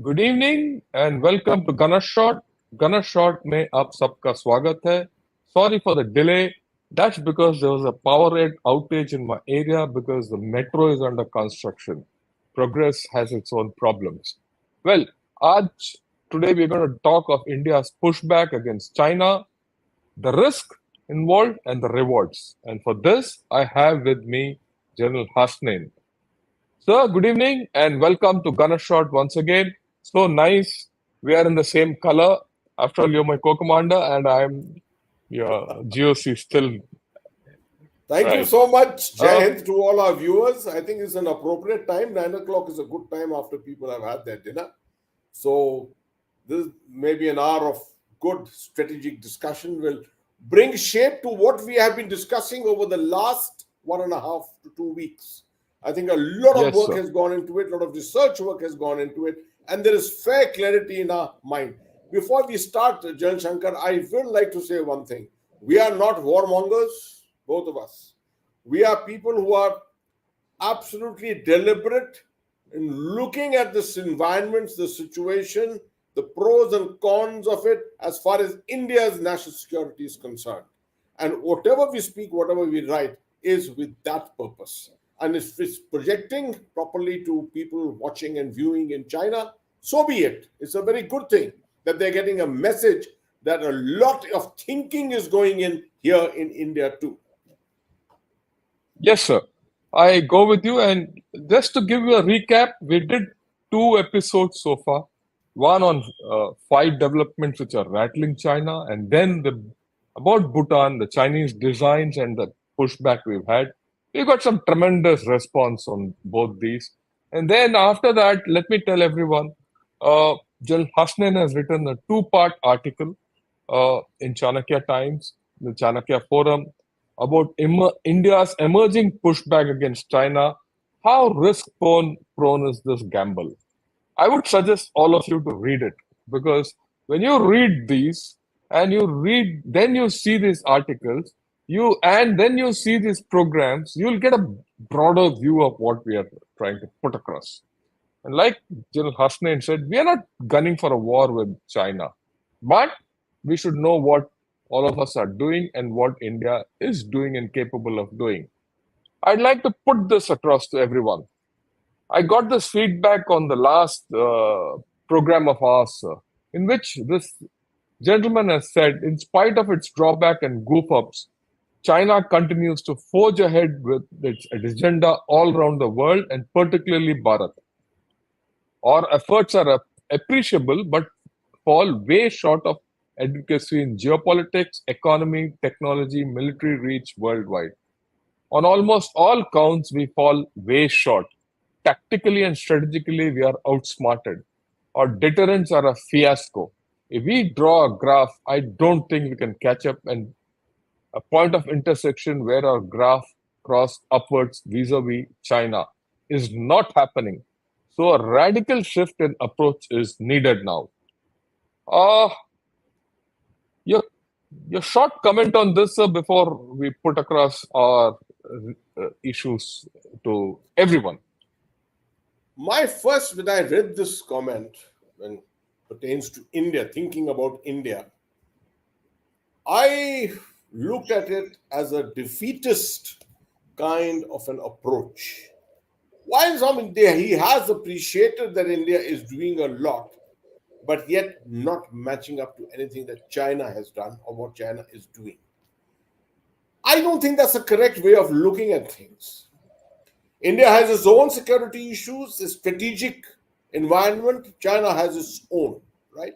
Good evening and welcome to gunner shot. Gunner shot में आप सबका स्वागत है। Sorry for the delay. That's because there was a power outage in my area because the metro is under construction. Progress has its own problems. Well, आज today we're going to talk of India's pushback against China, the risk involved and the rewards. And for this, I have with me General Hasnain. Sir, good evening and welcome to Gunner Shot once again. So nice. We are in the same color. After all, you're my co-commander and I'm your GOC still. Thank you Right. so much, Uh, Jayant, to all our viewers. I think it's an appropriate time. 9 o'clock is a good time after people have had their dinner. So, this may be an hour of good strategic discussion will bring shape to what we have been discussing over the last 1.5 to 2 weeks. I think a lot of yes, work sir. has gone into it, a lot of research work has gone into it, and there is fair clarity in our mind. Before we start, Jan Shankar, I would like to say one thing. We are not warmongers, both of us. We are people who are absolutely deliberate in looking at this environment, the situation, the pros and cons of it as far as India's national security is concerned. And whatever we speak, whatever we write, is with that purpose. And if it's projecting properly to people watching and viewing in China, so be it. It's a very good thing that they're getting a message that a lot of thinking is going in here in India too. Yes, sir. I go with you. And just to give you a recap, we did two episodes so far. One on five developments which are rattling China, and then about Bhutan, the Chinese designs and the pushback we've had. We got some tremendous response on both these. And then after that, let me tell everyone, General Hasnain has written a two-part article in Chanakya Times, the Chanakya Forum, about India's emerging pushback against China. How risk prone is this gamble? I would suggest all of you to read it because when you read these and then you see these articles, then you see these programs, you'll get a broader view of what we are trying to put across. And like General Hasnain said, we are not gunning for a war with China, but we should know what all of us are doing and what India is doing and capable of doing. I'd like to put this across to everyone. I got this feedback on the last program of ours, in which this gentleman has said, in spite of its drawback and goof ups, China continues to forge ahead with its agenda all around the world and particularly Bharat. Our efforts are appreciable but fall way short of advocacy in geopolitics, economy, technology, military reach worldwide. On almost all counts, we fall way short. Tactically and strategically, we are outsmarted. Our deterrents are a fiasco. If we draw a graph, I don't think we can catch up, and a point of intersection where our graph crossed upwards vis-a-vis China is not happening. So a radical shift in approach is needed now. Uh, your, your short comment on this, sir, before we put across our issues to everyone. My first, when I read this comment, when pertains to India, thinking about India, I looked at it as a defeatist kind of an approach. While he has appreciated that India is doing a lot, but yet not matching up to anything that China has done or what China is doing. I don't think that's a correct way of looking at things. India has its own security issues, a strategic environment. China has its own, right?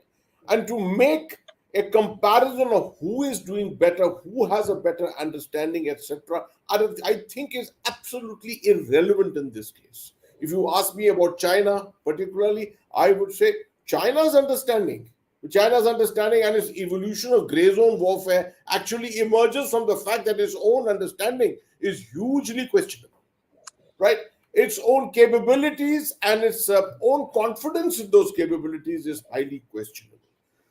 And to make a comparison of who is doing better, who has a better understanding, etc., I think is absolutely irrelevant in this case. If you ask me about China particularly, I would say China's understanding. China's understanding and its evolution of gray zone warfare actually emerges from the fact that its own understanding is hugely questionable, right? Its own capabilities and its own confidence in those capabilities is highly questionable.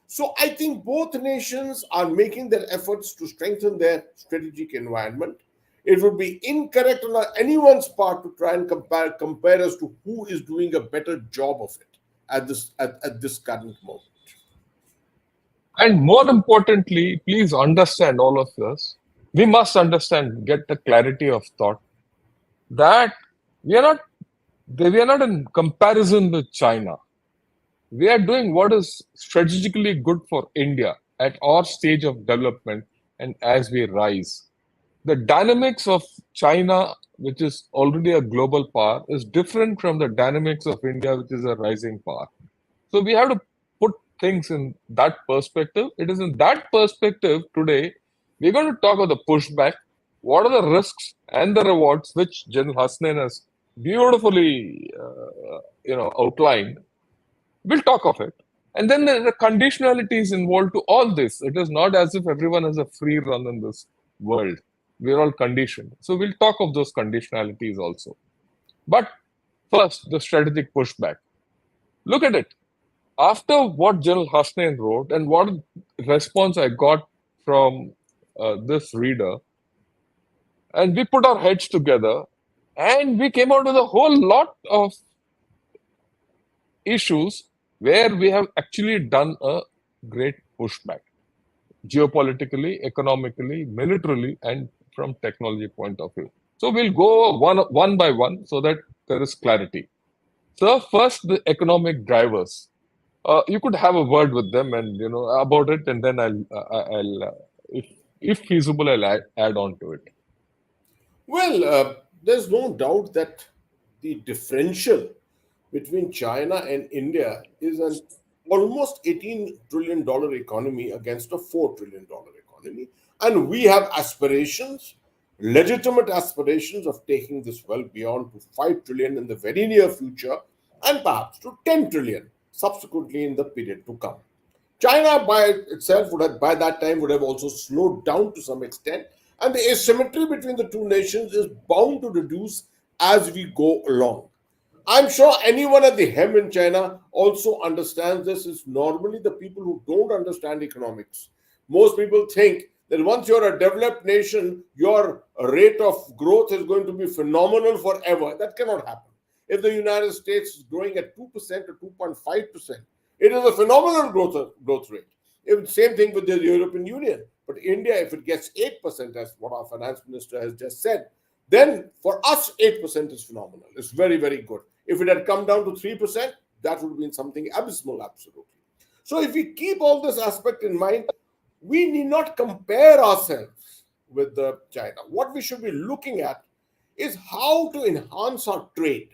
So I think both nations are making their efforts to strengthen their strategic environment. It would be incorrect on anyone's part to try and compare us to who is doing a better job of it. at this current moment. And more importantly, please understand all of this. We must understand, get the clarity of thought that we are not we are not in comparison with China. We are doing what is strategically good for India at our stage of development and as we rise. The dynamics of China, which is already a global power, is different from the dynamics of India, which is a rising power. So we have to put things in that perspective. It is in that perspective today we're going to talk about the pushback. What are the risks and the rewards, which General Hasnain has beautifully, outlined. We'll talk of it. And then the conditionalities involved to all this. It is not as if everyone has a free run in this world. We're all conditioned. So we'll talk of those conditionalities also. But first, the strategic pushback. Look at it. After what General Hasnain wrote and what response I got from this reader, and we put our heads together and we came out with a whole lot of issues where we have actually done a great pushback geopolitically, economically, militarily, and from technology point of view. So we'll go one by one so that there is clarity. So first, the economic drivers. You could have a word with them and about it, and then if feasible, I'll add on to it. Well, there's no doubt that the differential between China and India is an almost $18 trillion economy against a $4 trillion economy. And we have aspirations, legitimate aspirations of taking this well beyond to 5 trillion in the very near future and perhaps to 10 trillion subsequently in the period to come. China by itself would have, by that time, would have also slowed down to some extent, and the asymmetry between the two nations is bound to reduce as we go along. I'm sure anyone at the hem in China also understands this. Is normally the people who don't understand economics. Most people think that once you're a developed nation, your rate of growth is going to be phenomenal forever. That cannot happen. If the United States is growing at 2% or 2.5%, it is a phenomenal growth rate. Same thing with the European Union. But India, if it gets 8%, as what our finance minister has just said, then for us, 8% is phenomenal. It's very, very good. If it had come down to 3%, that would have been something abysmal, absolutely. So if we keep all this aspect in mind, we need not compare ourselves with China. What we should be looking at is how to enhance our trade.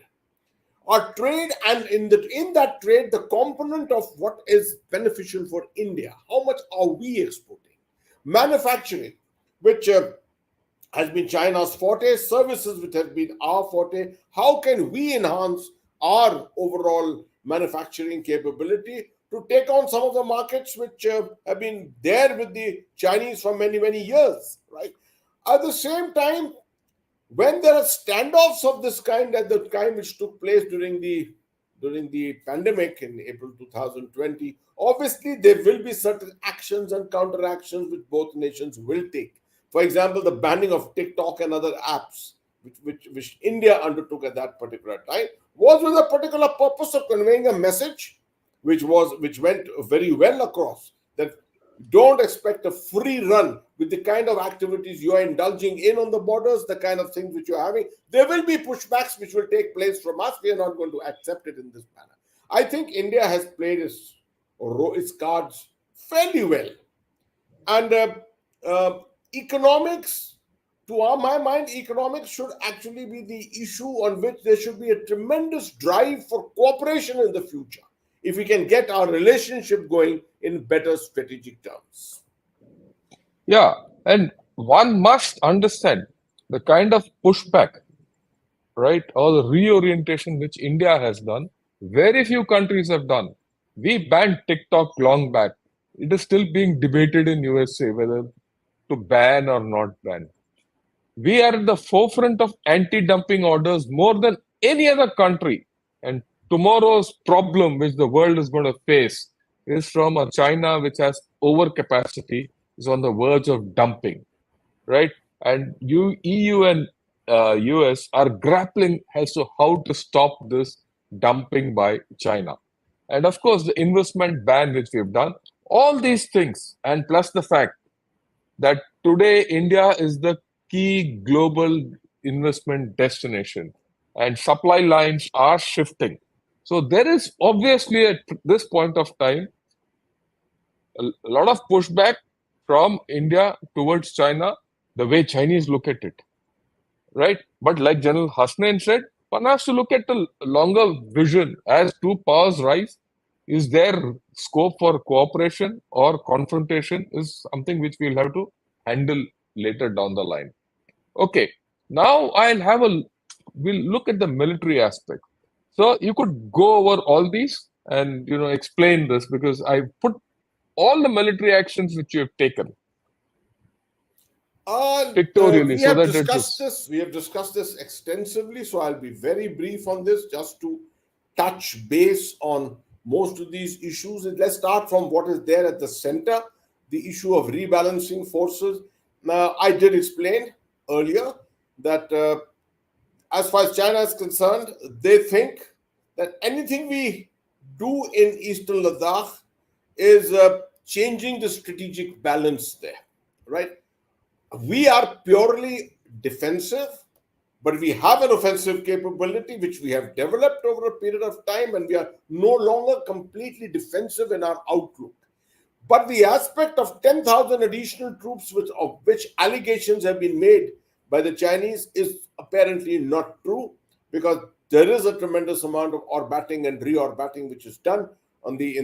Our trade, and in that trade, the component of what is beneficial for India. How much are we exporting? Manufacturing, which has been China's forte, services which have been our forte. How can we enhance our overall manufacturing capability to take on some of the markets which have been there with the Chinese for many, many years, right? At the same time, when there are standoffs of this kind, at the kind which took place during the pandemic in April 2020, obviously there will be certain actions and counteractions which both nations will take. For example, the banning of TikTok and other apps, which India undertook at that particular time, was with a particular purpose of conveying a message which went very well across, that don't expect a free run with the kind of activities you are indulging in on the borders, the kind of things which you're having. There will be pushbacks which will take place from us. We are not going to accept it in this manner. I think India has played its cards fairly well. And economics, my mind, economics should actually be the issue on which there should be a tremendous drive for cooperation in the future, if we can get our relationship going in better strategic terms. Yeah, and one must understand the kind of pushback, right, or the reorientation which India has done. Very few countries have done. We banned TikTok long back. It is still being debated in USA whether to ban or not ban. We are at the forefront of anti-dumping orders more than any other country. And tomorrow's problem which the world is going to face is from a China which has overcapacity, is on the verge of dumping, right? And EU and US are grappling as to how to stop this dumping by China. and of course the investment ban which we've done, all these things, and plus the fact that today India is the key global investment destination and supply lines are shifting. So there is obviously at this point of time a lot of pushback from India towards China, the way Chinese look at it, right? But like General Hasnain said, one has to look at the longer vision. As two powers rise, is there scope for cooperation or confrontation is something which we'll have to handle later down the line. Okay, now we'll look at the military aspect. So you could go over all these and explain this because I put all the military actions which you have taken pictorially We so have that it discussed is. this. We have discussed this extensively, so I'll be very brief on this, just to touch base on most of these issues. And let's start from what is there at the center, the issue of rebalancing forces. Now, I did explain earlier that as far as China is concerned, they think that anything we do in Eastern Ladakh is changing the strategic balance there, right? We are purely defensive, but we have an offensive capability which we have developed over a period of time, and we are no longer completely defensive in our outlook. But the aspect of 10,000 additional troops, of which allegations have been made by the Chinese, is apparently not true, because there is a tremendous amount of orbiting and reorbiting which is done on the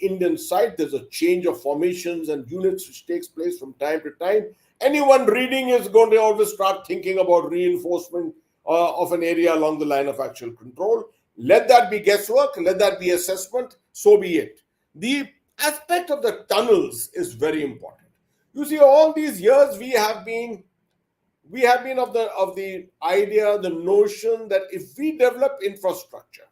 Indian side. There's a change of formations and units which takes place from time to time. Anyone reading is going to always start thinking about reinforcement of an area along the line of actual control. Let that be guesswork, let that be assessment, so be it. The aspect of the tunnels is very important. You see, all these years we have been of the idea, the notion that if we develop infrastructure,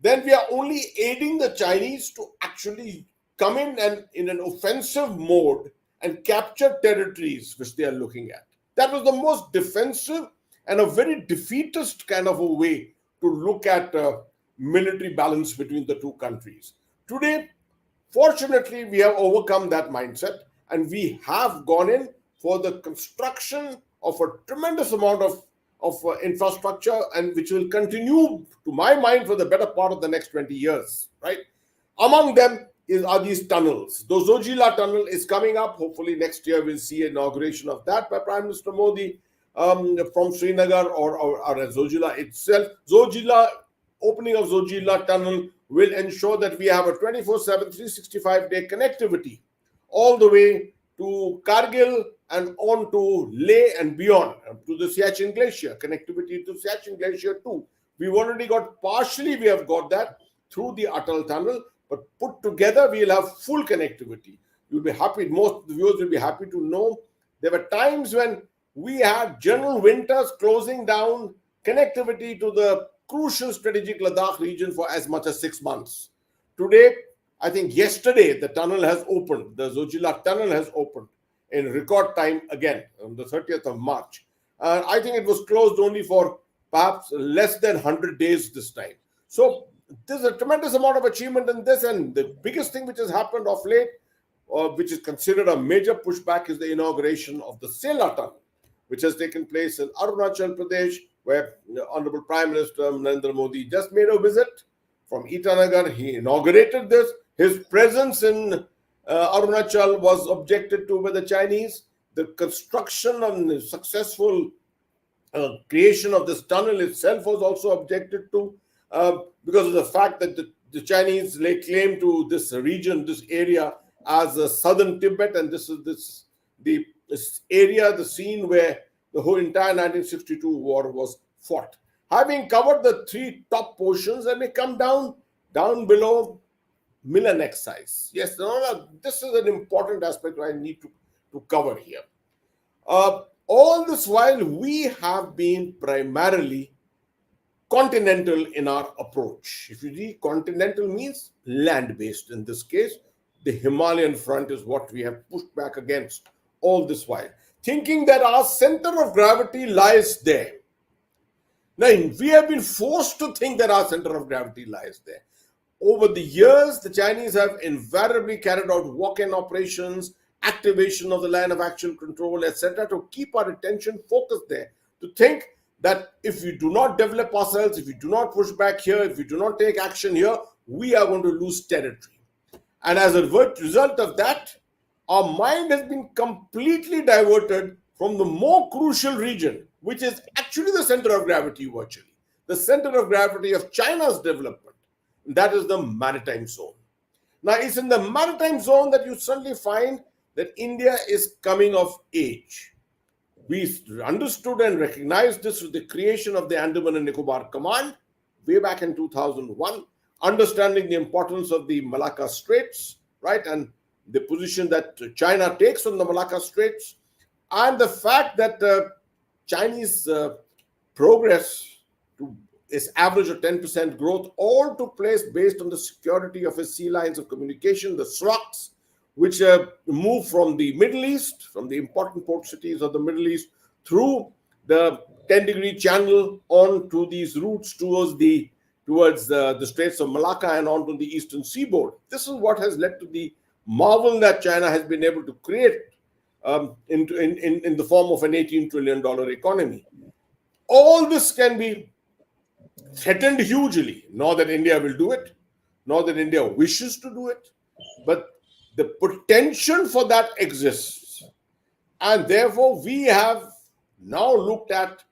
then we are only aiding the Chinese to actually come in and in an offensive mode and capture territories which they are looking at. That was the most defensive and a very defeatist kind of a way to look at military balance between the two countries. Today, fortunately, we have overcome that mindset, and we have gone in for the construction of a tremendous amount of infrastructure, and which will continue, to my mind, for the better part of the next 20 years, right? Among them are these tunnels. The Zojila tunnel is coming up. Hopefully next year we'll see inauguration of that by Prime Minister Modi from Srinagar or Zojila itself. Opening of Zojila tunnel will ensure that we have a 24/7, 365-day connectivity all the way to Kargil and on to Leh and beyond, to the Siachen Glacier, connectivity to Siachen Glacier too. We have got that through the Atal tunnel, but put together, we'll have full connectivity. You'll be happy, most of the viewers will be happy to know there were times when we had general winters closing down connectivity to the crucial strategic Ladakh region for as much as 6 months. Today, I think yesterday, the tunnel has opened. The Zojila tunnel has opened in record time again on the 30th of March. I think it was closed only for perhaps less than 100 days this time. So there's a tremendous amount of achievement in this. And the biggest thing which has happened of late, which is considered a major pushback, is the inauguration of the Sela tunnel, which has taken place in Arunachal Pradesh, where the Honorable Prime Minister Narendra Modi just made a visit from Itanagar. He inaugurated this. His presence in Arunachal was objected to by the Chinese. The construction and successful creation of this tunnel itself was also objected to because of the fact that the Chinese lay claim to this region, this area, as southern Tibet, and this area, the scene where the whole entire 1962 war was fought. Having covered the three top portions, let me come down below Milan exercise. Yes, this is an important aspect I need to cover here. All this while, we have been primarily continental in our approach. If you see, continental means land-based in this case. The Himalayan front is what we have pushed back against all this while, thinking that our center of gravity lies there. Now, we have been forced to think that our center of gravity lies there. Over the years, the Chinese have invariably carried out walk-in operations, activation of the line of actual control, etc., to keep our attention focused there. To think that if we do not develop ourselves, if we do not push back here, if we do not take action here, we are going to lose territory. And as a result of that, our mind has been completely diverted from the more crucial region, which is actually the center of gravity virtually, the center of gravity of China's development. That is the maritime zone. Now, it's in the maritime zone that you suddenly find that India is coming of age. We understood and recognized this with the creation of the Andaman and Nicobar Command way back in 2001, understanding the importance of the Malacca Straits, right, and the position that China takes on the Malacca Straits, and the fact that Chinese progress to its average of 10% growth all took place based on the security of its sea lines of communication, the SLOCs, which move from the Middle East, from the important port cities of the Middle East, through the 10-degree channel on to these routes towards the Straits of Malacca and onto the eastern seaboard. This is what has led to the marvel that China has been able to create in the form of an $18 trillion economy. All this can be threatened hugely. Not that India will do it, not that India wishes to do it, but the potential for that exists. And therefore, we have now looked at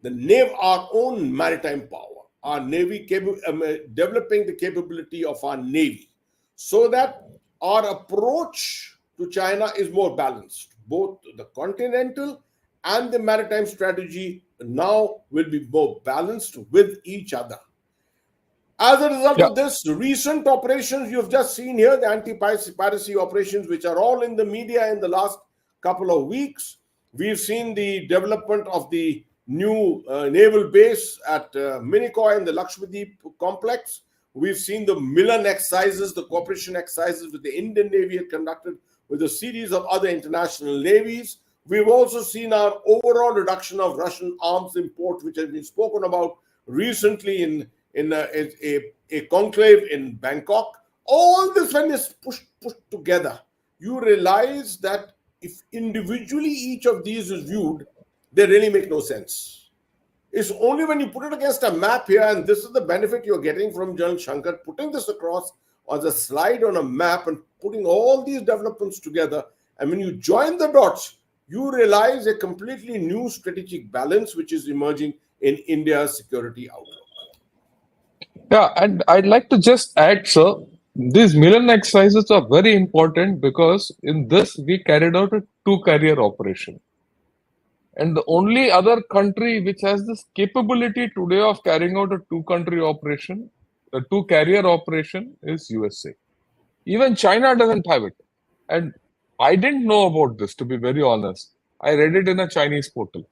our own maritime power, our navy, developing the capability of our navy, so that our approach to China is more balanced. Both the continental and the maritime strategy now will be more balanced with each other. As a result Yeah. of this, recent operations you've just seen here, the anti-piracy operations, which are all in the media in the last couple of weeks, we've seen the development of the new naval base at Minicoy in the Lakshadweep complex. We've seen the Milan exercises, the cooperation exercises with the Indian Navy had conducted with a series of other international navies. We've also seen our overall reduction of Russian arms import, which has been spoken about recently in a conclave in Bangkok. All this, when it's pushed together, you realize that if individually each of these is viewed, they really make no sense. It's only when you put it against a map here, and this is the benefit you're getting from General Shankar, putting this across as a slide on a map and putting all these developments together. And when you join the dots, you realize a completely new strategic balance which is emerging in India's security outlook. Yeah, and I'd like to just add, sir, these Milan exercises are very important because in this we carried out a two-carrier operation. And the only other country which has this capability today of carrying out a two-country operation, a two-carrier operation, is USA. Even China doesn't have it. And I didn't know about this, to be very honest. I read it in a Chinese portal.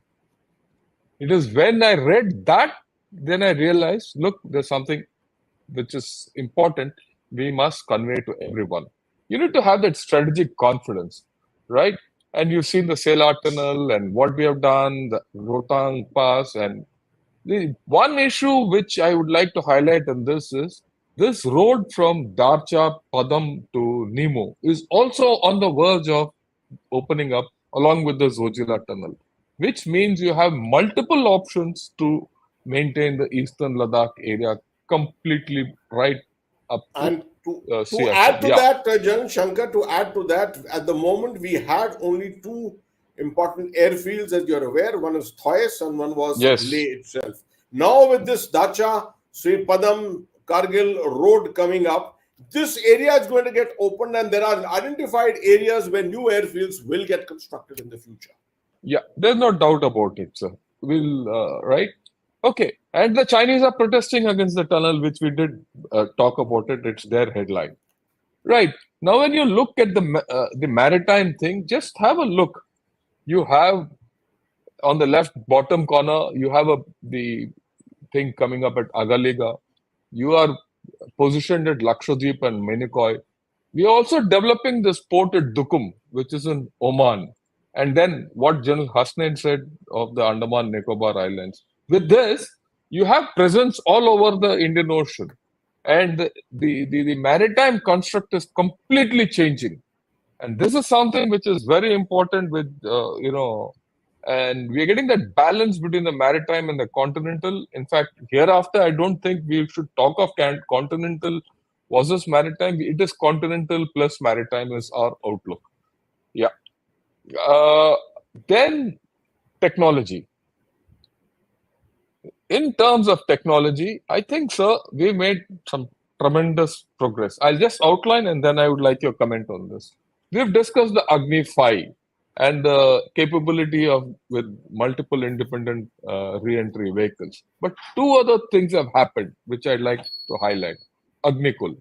It is when I read that, then I realized, look, there's something which is important, we must convey to everyone. You need to have that strategic confidence, right? And you've seen the Sela Tunnel and what we have done, the Rotang Pass. And the one issue which I would like to highlight in this is this road from Darcha, Padam to Nemo is also on the verge of opening up along with the Zojila Tunnel, which means you have multiple options to maintain the eastern Ladakh area completely right up And to to Siachen. add to Yeah. that, General Shankar, to add to that, at the moment we had only two important airfields, as you're aware. One is Thois and one was Yes. Leh itself. Now, with this Dacha, Sri Padam, Kargil road coming up, this area is going to get opened, and there are identified areas where new airfields will get constructed in the future. Yeah. There's no doubt about it, sir. We'll, right? Okay. And the Chinese are protesting against the tunnel, which we did talk about it. It's their headline. Right. Now, when you look at the maritime thing, just have a look. You have on the left bottom corner, you have the thing coming up at Agaliga. You are positioned at Lakshadweep and Minicoy. We are also developing this port at Dukum, which is in Oman. And then what General Hasnain said of the Andaman Nicobar Islands. With this, you have presence all over the Indian Ocean. And the maritime construct is completely changing. And this is something which is very important with, and we are getting that balance between the maritime and the continental. In fact, hereafter, I don't think we should talk of continental versus maritime. It is continental plus maritime is our outlook. Yeah. Uh, then technology. In terms of technology, I think, sir, we made some tremendous progress. I'll just outline and then I would like your comment on this. We've discussed the Agni 5 and the capability of with multiple independent re-entry vehicles. But two other things have happened which I'd like to highlight. Agnikul.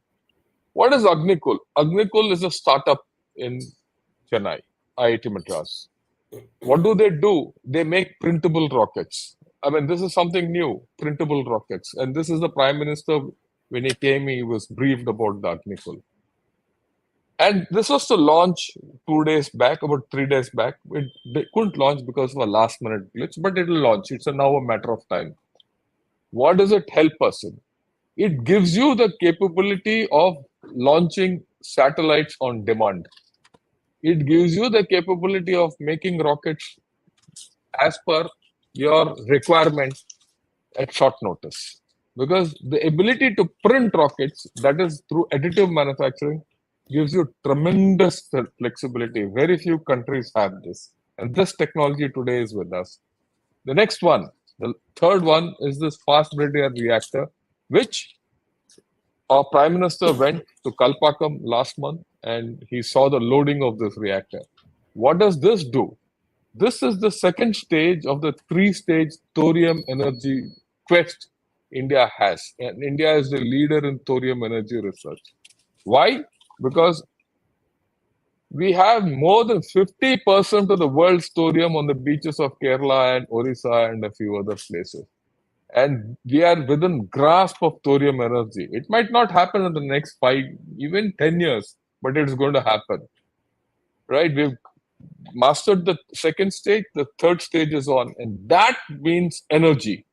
What is Agnikul? Agnikul is a startup in Chennai, IIT Madras. What do? They make printable rockets. I mean, this is something new, printable rockets. And this is the Prime Minister, when he came, he was briefed about the Agnikul. And this was to launch 2 days back, about 3 days back. They couldn't launch because of a last minute glitch, but it'll launch. It's now a matter of time. What does it help us in? It gives you the capability of launching satellites on demand. It gives you the capability of making rockets as per your requirement at short notice. Because the ability to print rockets, that is through additive manufacturing, gives you tremendous flexibility. Very few countries have this. And this technology today is with us. The next one, the third one, is this fast breeder reactor, which our Prime Minister went to Kalpakam last month and he saw the loading of this reactor. What does this do? This is the second stage of the three-stage thorium energy quest India has. And India is the leader in thorium energy research. Why? Because we have more than 50% of the world's thorium on the beaches of Kerala and Orissa and a few other places. And we are within grasp of thorium energy. It might not happen in the next 5, even 10 years, but it's going to happen. Right? We've mastered the second stage, the third stage is on, and that means energy.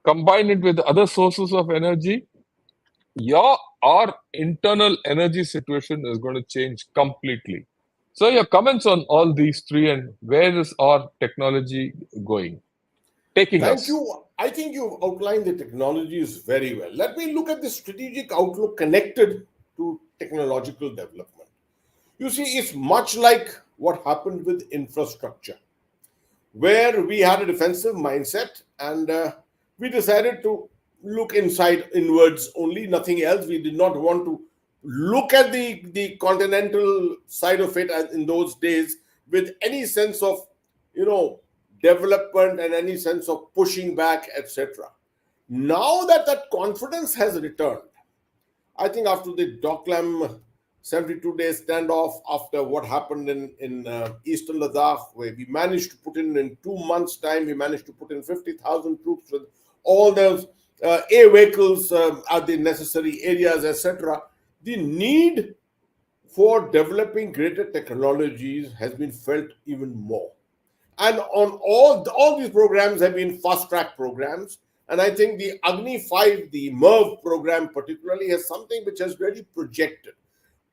Combine it with other sources of energy, our internal energy situation is going to change completely. So your comments on all these three and where is our technology going, taking Thank us? you. I think you've outlined the technologies very well. Let me look at the strategic outlook connected to technological development. You see, it's much like what happened with infrastructure, where we had a defensive mindset and we decided to look inside inwards only, nothing else. We did not want to look at the continental side of it as in those days with any sense of, you know, development and any sense of pushing back, etc. Now that that confidence has returned, I think after the Doklam 72-day standoff, after what happened in eastern Ladakh, where we managed to put in 2 months' time, we managed to put in 50,000 troops with all those air vehicles at the necessary areas, etc. The need for developing greater technologies has been felt even more. And on all these programs have been fast track programs. And I think the Agni 5, the MERV program particularly, is something which has really projected.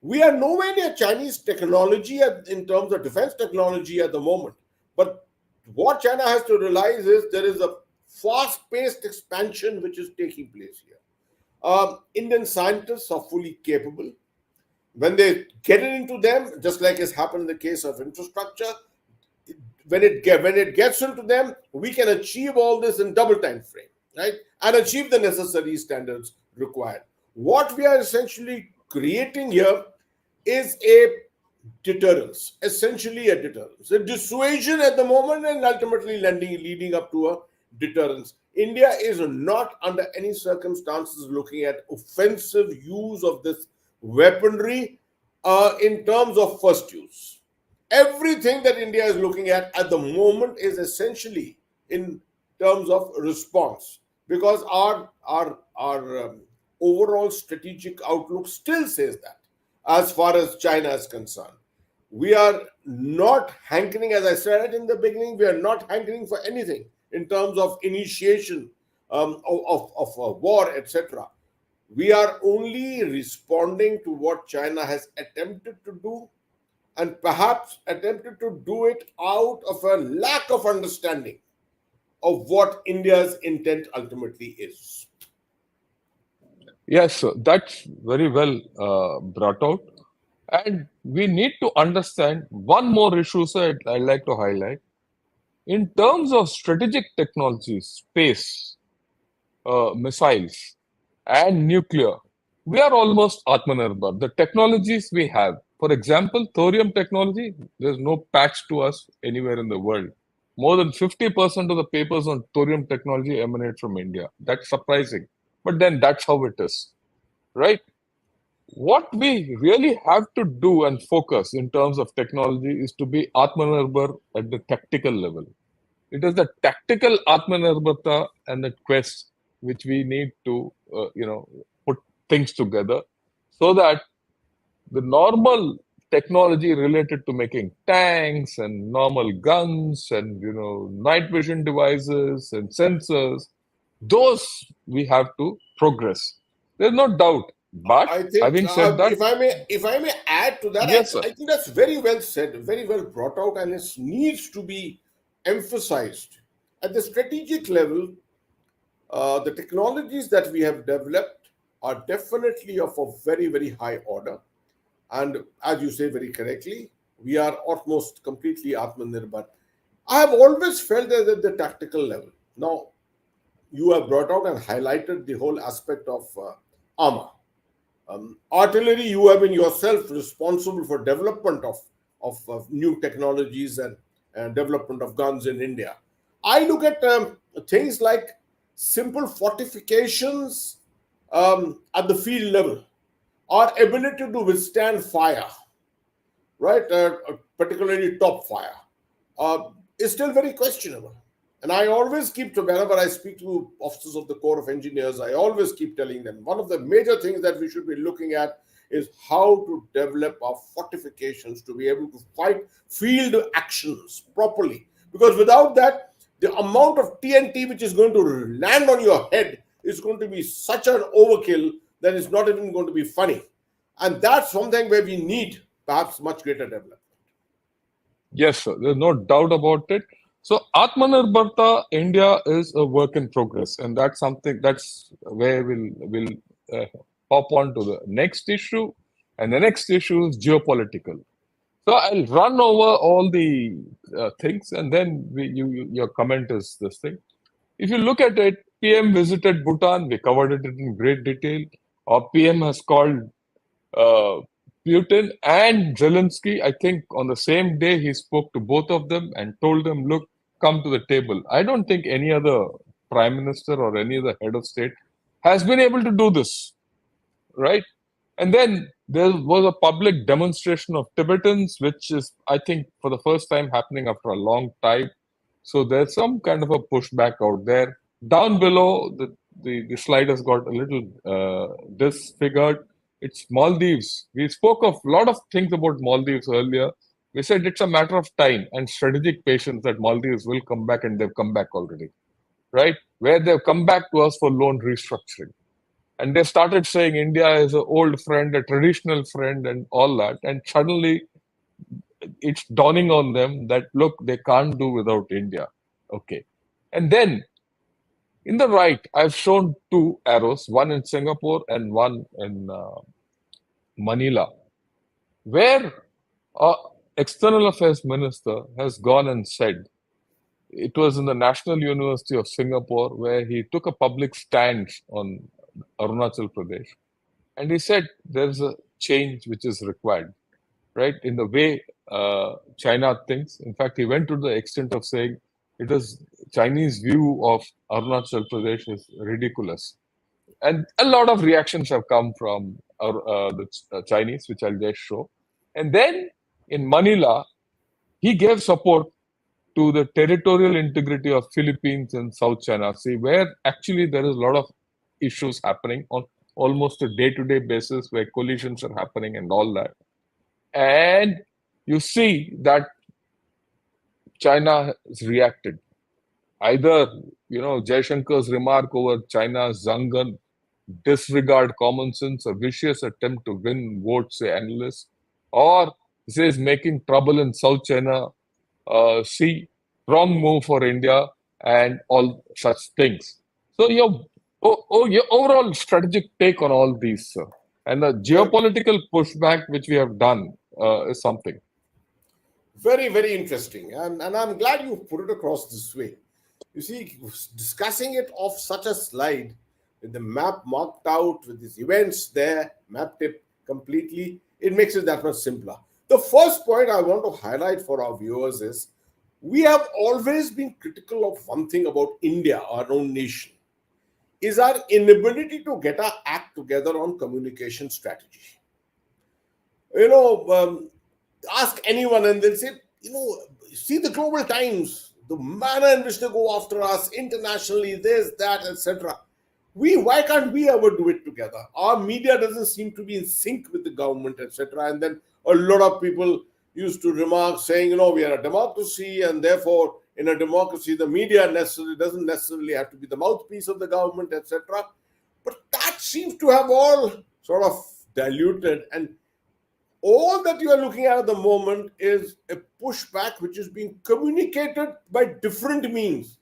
We are nowhere near Chinese technology in terms of defense technology at the moment. But what China has to realize is there is a fast paced expansion which is taking place here. Indian scientists are fully capable. When they get it into them, just like has happened in the case of infrastructure, when it gets into them, we can achieve all this in double time frame, right? And achieve the necessary standards required. What we are essentially creating here is a deterrence, essentially a deterrence, a dissuasion at the moment, and ultimately leading up to a deterrence. India is not under any circumstances looking at offensive use of this weaponry in terms of first use. Everything that India is looking at the moment is essentially in terms of response, because our overall strategic outlook still says that as far as China is concerned. We are not hankering, as I said in the beginning, we are not hankering for anything in terms of initiation of a war, etc. We are only responding to what China has attempted to do, and perhaps attempted to do it out of a lack of understanding of what India's intent ultimately is. Yes, sir. That's very well brought out. And we need to understand one more issue, sir, I'd like to highlight. In terms of strategic technologies, space, missiles, and nuclear, we are almost Atmanirbhar. The technologies we have, for example, thorium technology, there's no patch to us anywhere in the world. More than 50% of the papers on thorium technology emanate from India. That's surprising. But then that's how it is, right? What we really have to do and focus in terms of technology is to be Atmanirbhar at the tactical level. It is the tactical Atmanirbharta and the quest which we need to, put things together so that the normal technology related to making tanks and normal guns and night vision devices and sensors, those we have to progress. There's no doubt. But I think, having said that, if I may add to that, yes, sir. I think that's very well said, very well brought out, and it needs to be emphasized at the strategic level. The technologies that we have developed are definitely of a very, very high order. And as you say very correctly, we are almost completely Atmanirbhar. I have always felt that at the tactical level. Now, you have brought out and highlighted the whole aspect of armor. Artillery, you have been yourself responsible for development of new technologies and development of guns in India. I look at things like simple fortifications at the field level, our ability to withstand fire, right? Particularly top fire, is still very questionable. And I always keep to, whenever I speak to officers of the Corps of Engineers, I always keep telling them one of the major things that we should be looking at is how to develop our fortifications to be able to fight field actions properly. Because without that, the amount of TNT which is going to land on your head is going to be such an overkill that it's not even going to be funny. And that's something where we need perhaps much greater development. Yes, sir. There's no doubt about it. So Atmanirbharta India is a work in progress, and that's something that's where we'll hop on to the next issue, and the next issue is geopolitical. So I'll run over all the things, and then your comment is this thing. If you look at it, PM visited Bhutan. We covered it in great detail. Our PM has called uh, Putin and Zelensky. I think on the same day he spoke to both of them and told them, "Look, come to the table." I don't think any other prime minister or any other head of state has been able to do this, right? And then there was a public demonstration of Tibetans, which is, I think, for the first time happening after a long time. So there's some kind of a pushback out there. Down below, the slide has got a little disfigured. It's Maldives. We spoke of a lot of things about Maldives earlier. We said it's a matter of time and strategic patience that Maldives will come back, and they've come back already, right? Where they've come back to us for loan restructuring. And they started saying India is an old friend, a traditional friend, and all that. And suddenly it's dawning on them that, look, they can't do without India. Okay. And then in the right, I've shown two arrows, one in Singapore and one in Manila, where our external affairs minister has gone and said, it was in the National University of Singapore where he took a public stand on Arunachal Pradesh. And he said there's a change which is required, right, in the way China thinks. In fact, he went to the extent of saying it is Chinese view of Arunachal Pradesh is ridiculous. And a lot of reactions have come from the Chinese, which I'll just show. And then in Manila, he gave support to the territorial integrity of Philippines and South China Sea, where actually there is a lot of issues happening on almost a day-to-day basis, where collisions are happening and all that. And you see that China has reacted. Either, Jaishankar's remark over China's Zangan disregard common sense, a vicious attempt to win votes, say analysts, or says making trouble in South China Sea, wrong move for India, and all such things. So your overall strategic take on all these, sir, and the Well, geopolitical pushback which we have done is something. very, very interesting. And I'm glad you put it across this way. You see, discussing it off such a slide with the map marked out, with these events there, mapped it completely, it makes it that much simpler. The first point I want to highlight for our viewers is we have always been critical of one thing about India, our own nation, is our inability to get our act together on communication strategy. You know, ask anyone and they'll say, see the global times, the manner in which they go after us internationally, this, that, etc. Why can't we ever do it together? Our media doesn't seem to be in sync with the government, etc. And then a lot of people used to remark saying, we are a democracy, and therefore in a democracy the media necessarily doesn't necessarily have to be the mouthpiece of the government, etc. But that seems to have all sort of diluted, and all that you are looking at the moment is a pushback which is being communicated by different means.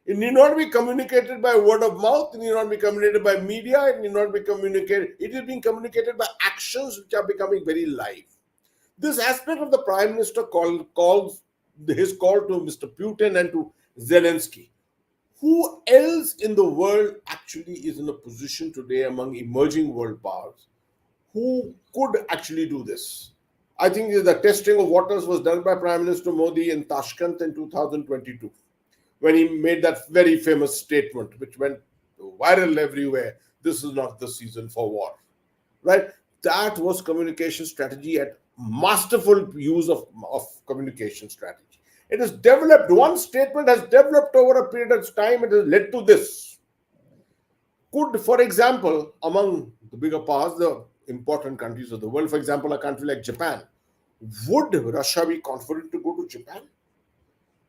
It need not be communicated by word of mouth, it need not be communicated by media, it need not be communicated, it is being communicated by actions which are becoming very live. This aspect of the Prime Minister calls his call to Mr. Putin and to Zelensky. Who else in the world actually is in a position today among emerging world powers who could actually do this? I think the testing of waters was done by Prime Minister Modi in Tashkent in 2022, when he made that very famous statement, which went viral everywhere. This is not the season for war, right? That was communication strategy at masterful use of communication strategy. It has developed, one statement has developed over a period of time, it has led to this. Could, for example, among the bigger powers, the important countries of the world, for example, a country like Japan, would Russia be confident to go to Japan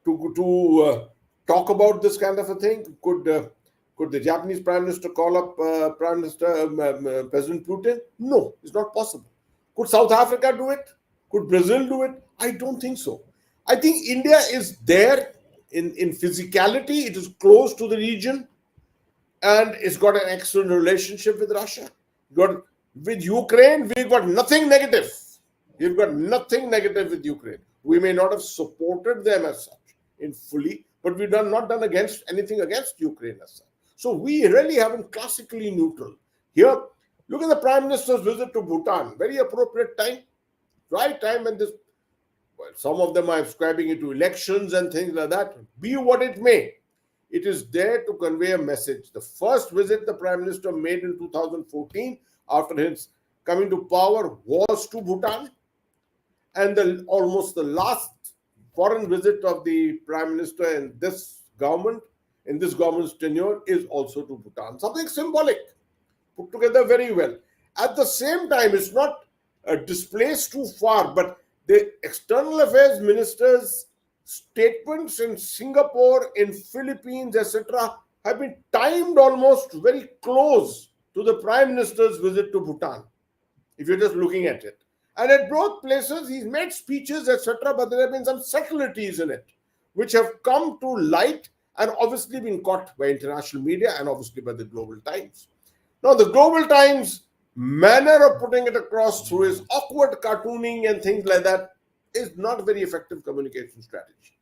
to talk about this kind of a thing? Could the Japanese Prime Minister call up President Putin? No, it's not possible. Could South Africa do it? Could Brazil do it? I don't think so. I think India is there in physicality. It is close to the region, and it's got an excellent relationship with Russia. With Ukraine, we've got nothing negative. We've got nothing negative with Ukraine. We may not have supported them as such in fully, but we've not done anything against Ukraine as such. So we really have been classically neutral. Here, look at the Prime Minister's visit to Bhutan. Very appropriate time, right time when this, well, some of them are ascribing it to elections and things like that. Be what it may, it is there to convey a message. The first visit the Prime Minister made in 2014 after his coming to power was to Bhutan. And almost the last foreign visit of the Prime Minister in this government's tenure, is also to Bhutan. Something symbolic, put together very well. At the same time, it's not displaced too far, but the external affairs minister's statements in Singapore, in Philippines, etc., have been timed almost very close to the Prime Minister's visit to Bhutan, if you're just looking at it. And at both places, he's made speeches, etc., but there have been some subtleties in it, which have come to light and obviously been caught by international media and obviously by the Global Times. Now, the Global Times manner of putting it across through his awkward cartooning and things like that is not a very effective communication strategy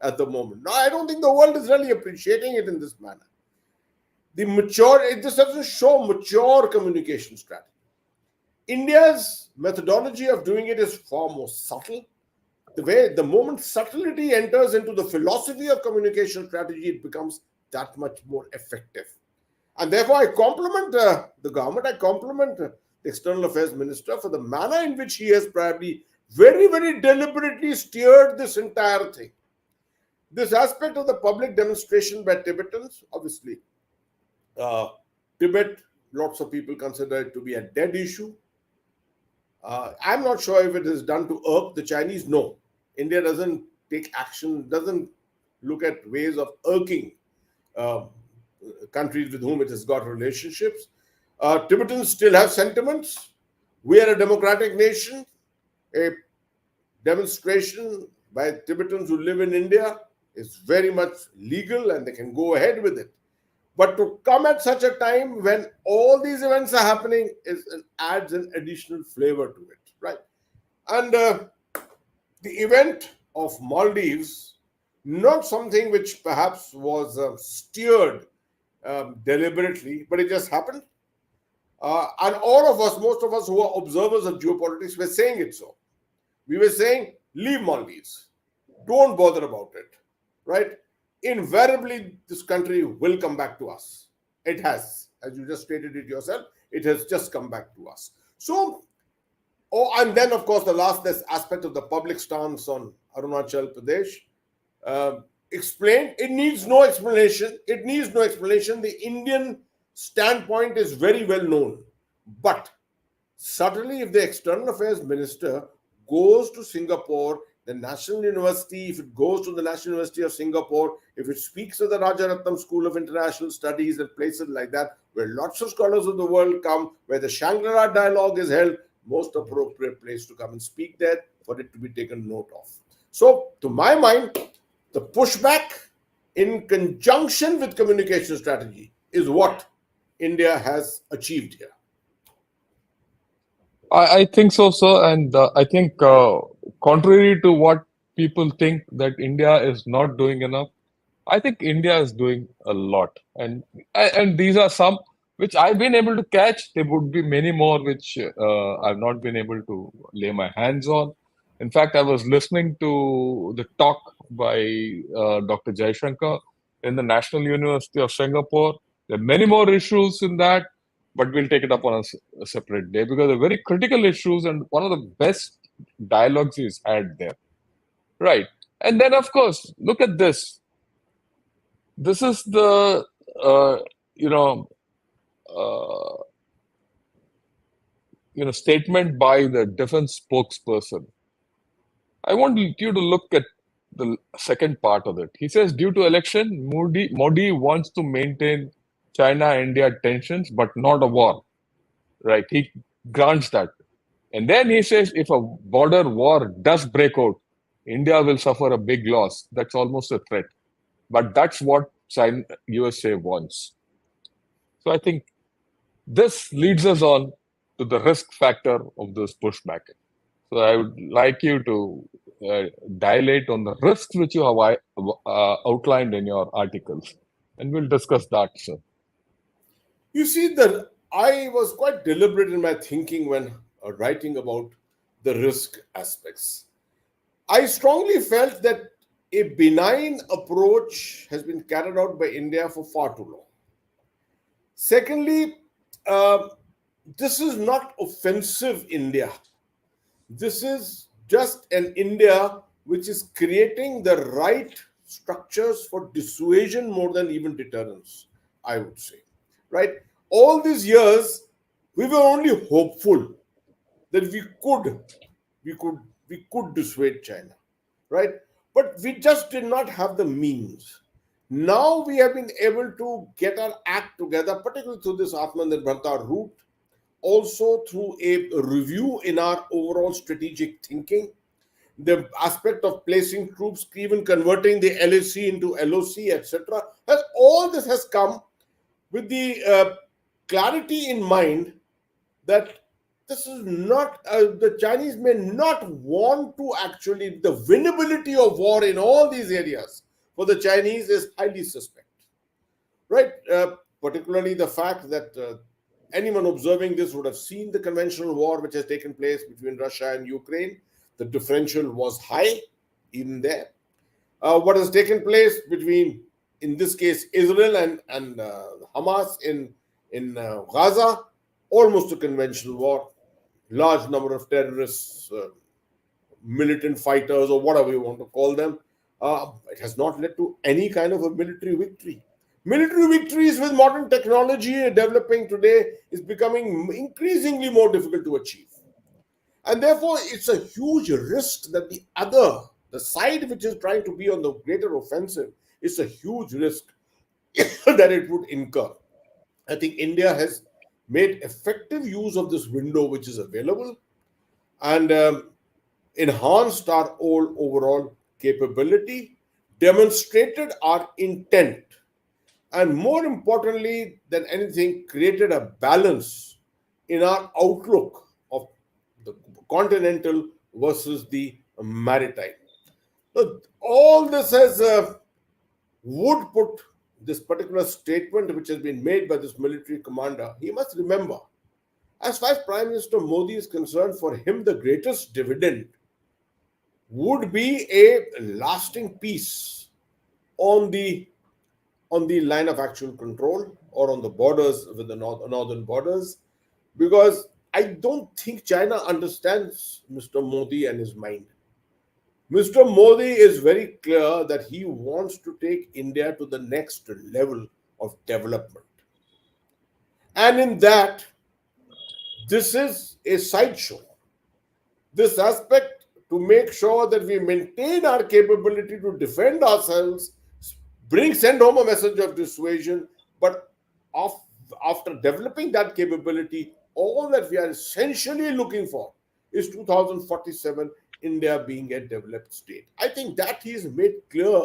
at the moment. Now, I don't think the world is really appreciating it in this manner. It just doesn't show mature communication strategy. India's methodology of doing it is far more subtle. The moment subtlety enters into the philosophy of communication strategy, it becomes that much more effective. And therefore, I compliment the government, I compliment the External Affairs Minister for the manner in which he has probably very, very deliberately steered this entire thing. This aspect of the public demonstration by Tibetans, obviously, Tibet, lots of people consider it to be a dead issue. I'm not sure if it is done to irk the Chinese. No. India doesn't take action, doesn't look at ways of irking countries with whom it has got relationships. Tibetans still have sentiments. We are a democratic nation. A demonstration by Tibetans who live in India is very much legal and they can go ahead with it. But to come at such a time when all these events are happening adds an additional flavor to it, right? And the event of Maldives, not something which perhaps was steered deliberately, but it just happened. And all of us, most of us who are observers of geopolitics, were saying it so. We were saying, leave Maldives. Don't bother about it, right? Invariably, this country will come back to us. It has, as you just stated it yourself, it has just come back to us. So, and then, of course, the last aspect of the public stance on Arunachal Pradesh explained. It needs no explanation. It needs no explanation. The Indian standpoint is very well known. But suddenly, if the External Affairs Minister goes to Singapore, the National University, if it goes to the National University of Singapore, if it speaks at the Rajaratnam School of International Studies and places like that, where lots of scholars of the world come, where the Shangri-La dialogue is held, most appropriate place to come and speak there for it to be taken note of. So, to my mind, the pushback in conjunction with communication strategy is what India has achieved here. I think so, sir. And I think, contrary to what people think that India is not doing enough, I think India is doing a lot. And these are some which I've been able to catch. There would be many more which I've not been able to lay my hands on. In fact, I was listening to the talk by Dr. Shankar in the National University of Singapore. There are many more issues in that, but we'll take it up on a separate day because they're very critical issues and one of the best dialogues he's had there. Right. And then, of course, look at this. This is the, you know, uh, statement by the defense spokesperson. I want you to look at the second part of it. He says, due to election, Modi wants to maintain China-India tensions, but not a war. Right? He grants that. And then he says, if a border war does break out, India will suffer a big loss. That's almost a threat. But that's what China, USA wants. So I think this leads us on to the risk factor of this pushback. So I would like you to dilate on the risks which you have outlined in your articles, and we'll discuss that, sir. You see, that I was quite deliberate in my thinking when writing about the risk aspects. I strongly felt that a benign approach has been carried out by India for far too long. Secondly, this is not offensive India. This is just an India which is creating the right structures for dissuasion more than even deterrence, I would say. Right? All these years, we were only hopeful that we could dissuade China, right? But we just did not have the means. Now we have been able to get our act together, particularly through this Atmanirbharta route, also through a review in our overall strategic thinking, the aspect of placing troops, even converting the LAC into LOC, etc. All this has come with the clarity in mind that this is not, the Chinese may not want to actually, the winnability of war in all these areas for the Chinese is highly suspect, right? Particularly the fact that anyone observing this would have seen the conventional war which has taken place between Russia and Ukraine. The differential was high even there. What has taken place between, in this case, Israel and Hamas in Gaza, almost a conventional war. Large number of terrorists, militant fighters, or whatever you want to call them. It has not led to any kind of a military victory. Military victories with modern technology developing today is becoming increasingly more difficult to achieve. And therefore, it's a huge risk that the side which is trying to be on the greater offensive, is a huge risk that it would incur. I think India has made effective use of this window which is available, and enhanced our overall capability, demonstrated our intent, and more importantly than anything, created a balance in our outlook of the continental versus the maritime. So all this has would put this particular statement which has been made by this military commander. He must remember, as far as Prime Minister Modi is concerned, for him the greatest dividend would be a lasting peace on the line of actual control or on the borders with the northern borders, because I don't think China understands Mr. Modi and his mind. Mr. Modi is very clear that he wants to take India to the next level of development. And in that, this is a sideshow. This aspect to make sure that we maintain our capability to defend ourselves, send home a message of dissuasion, but of, after developing that capability, all that we are essentially looking for is 2047 India being a developed state. I think that he has made clear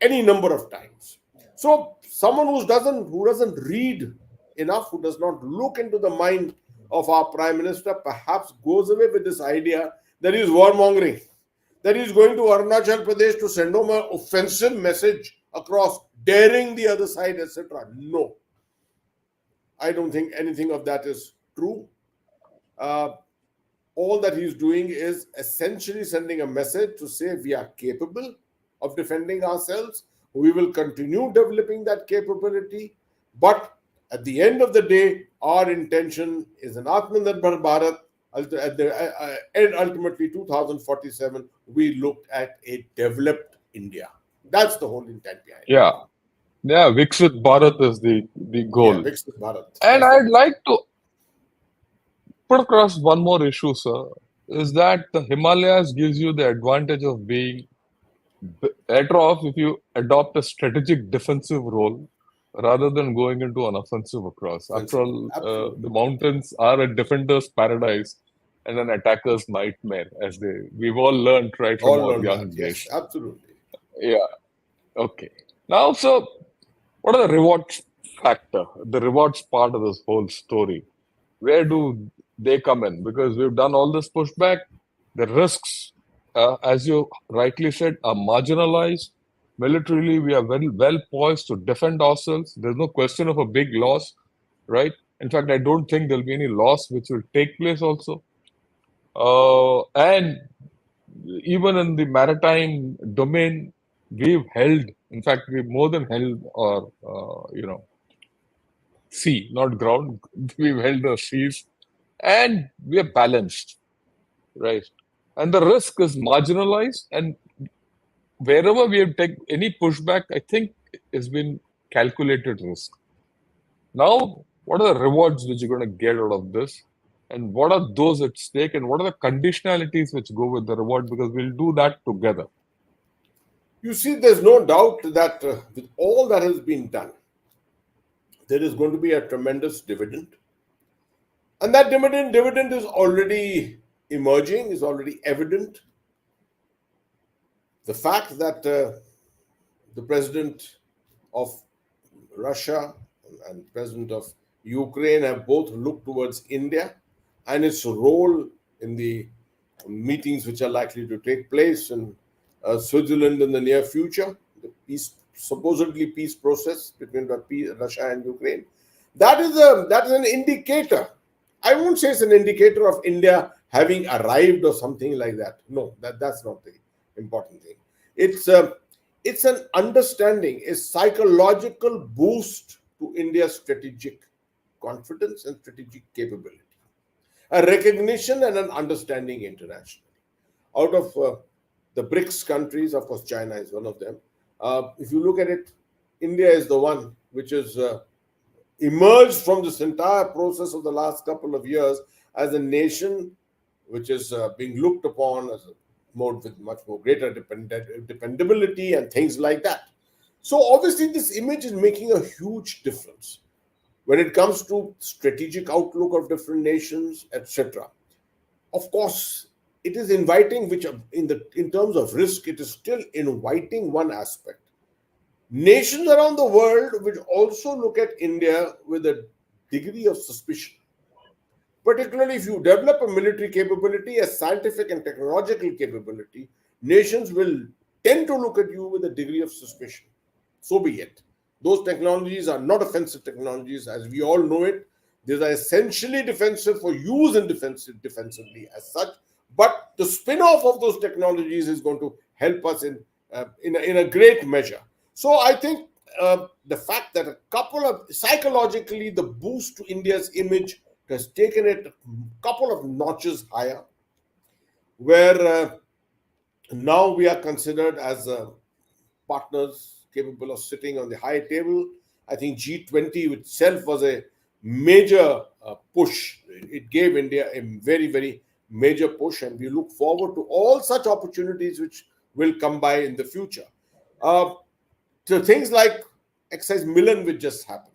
any number of times. So someone who doesn't read enough, who does not look into the mind of our Prime Minister, perhaps goes away with this idea that he is warmongering, that he is going to Arunachal Pradesh to send home an offensive message across, daring the other side, etc. No, I don't think anything of that is true. All that he's doing is essentially sending a message to say we are capable of defending ourselves. We will continue developing that capability. But at the end of the day, our intention is an Atmanirbhar Bharat. And ultimately, 2047, we looked at a developed India. That's the whole intent behind it. Yeah. Yeah, Viksit Bharat is the Yeah, goal. Viksit Bharat. And I'd like to put across one more issue, sir, is that the Himalayas gives you the advantage of being better off if you adopt a strategic defensive role rather than going into an offensive across. After Offensive. all, Absolutely. the mountains are a defender's paradise and an attacker's nightmare, as we've all learned right from All our learned that. young Yes, days. absolutely. Yeah. Okay. Now, so what are the rewards factor, the rewards part of this whole story? Where do they come in? Because we've done all this pushback, the risks, as you rightly said, are marginalized. Militarily, we are very well poised to defend ourselves. There's no question of a big loss, right? In fact, I don't think there'll be any loss which will take place also. And even in the maritime domain, we've held, in fact, we've more than held our, sea, not ground. We've held the seas and we are balanced, right? And the risk is marginalized, and wherever we have taken any pushback, I think has been calculated risk. Now, what are the rewards which you're going to get out of this? And what are those at stake? And what are the conditionalities which go with the reward? Because we'll do that together. You see, there's no doubt that with all that has been done, there is going to be a tremendous dividend. And that dividend is already emerging, is already evident. The fact that the president of Russia and president of Ukraine have both looked towards India and its role in the meetings which are likely to take place in Switzerland in the near future, the supposedly peace process between Russia and Ukraine. That is an indicator. I won't say it's an indicator of India having arrived or something like that. No, that's not the important thing. It's an understanding, a psychological boost to India's strategic confidence and strategic capability, a recognition and an understanding internationally. Out of the BRICS countries, of course, China is one of them. If you look at it, India is the one which has emerged from this entire process of the last couple of years as a nation which is being looked upon as with much more greater dependability and things like that. So obviously this image is making a huge difference. when it comes to strategic outlook of different nations, etc. Of course, it is inviting, which in terms of risk, it is still inviting one aspect. Nations around the world which also look at India with a degree of suspicion. Particularly if you develop a military capability, a scientific and technological capability, nations will tend to look at you with a degree of suspicion. So be it. Those technologies are not offensive technologies, as we all know it. These are essentially defensive for use in defensively as such. But the spin-off of those technologies is going to help us in a great measure. So I think the fact that a couple of psychologically the boost to India's image has taken it a couple of notches higher, where now we are considered as partners capable of sitting on the high table. I think G20 itself was a major push. It gave India a very, very major push, and we look forward to all such opportunities which will come by in the future. Uh, so things like exercise Milan, which just happened,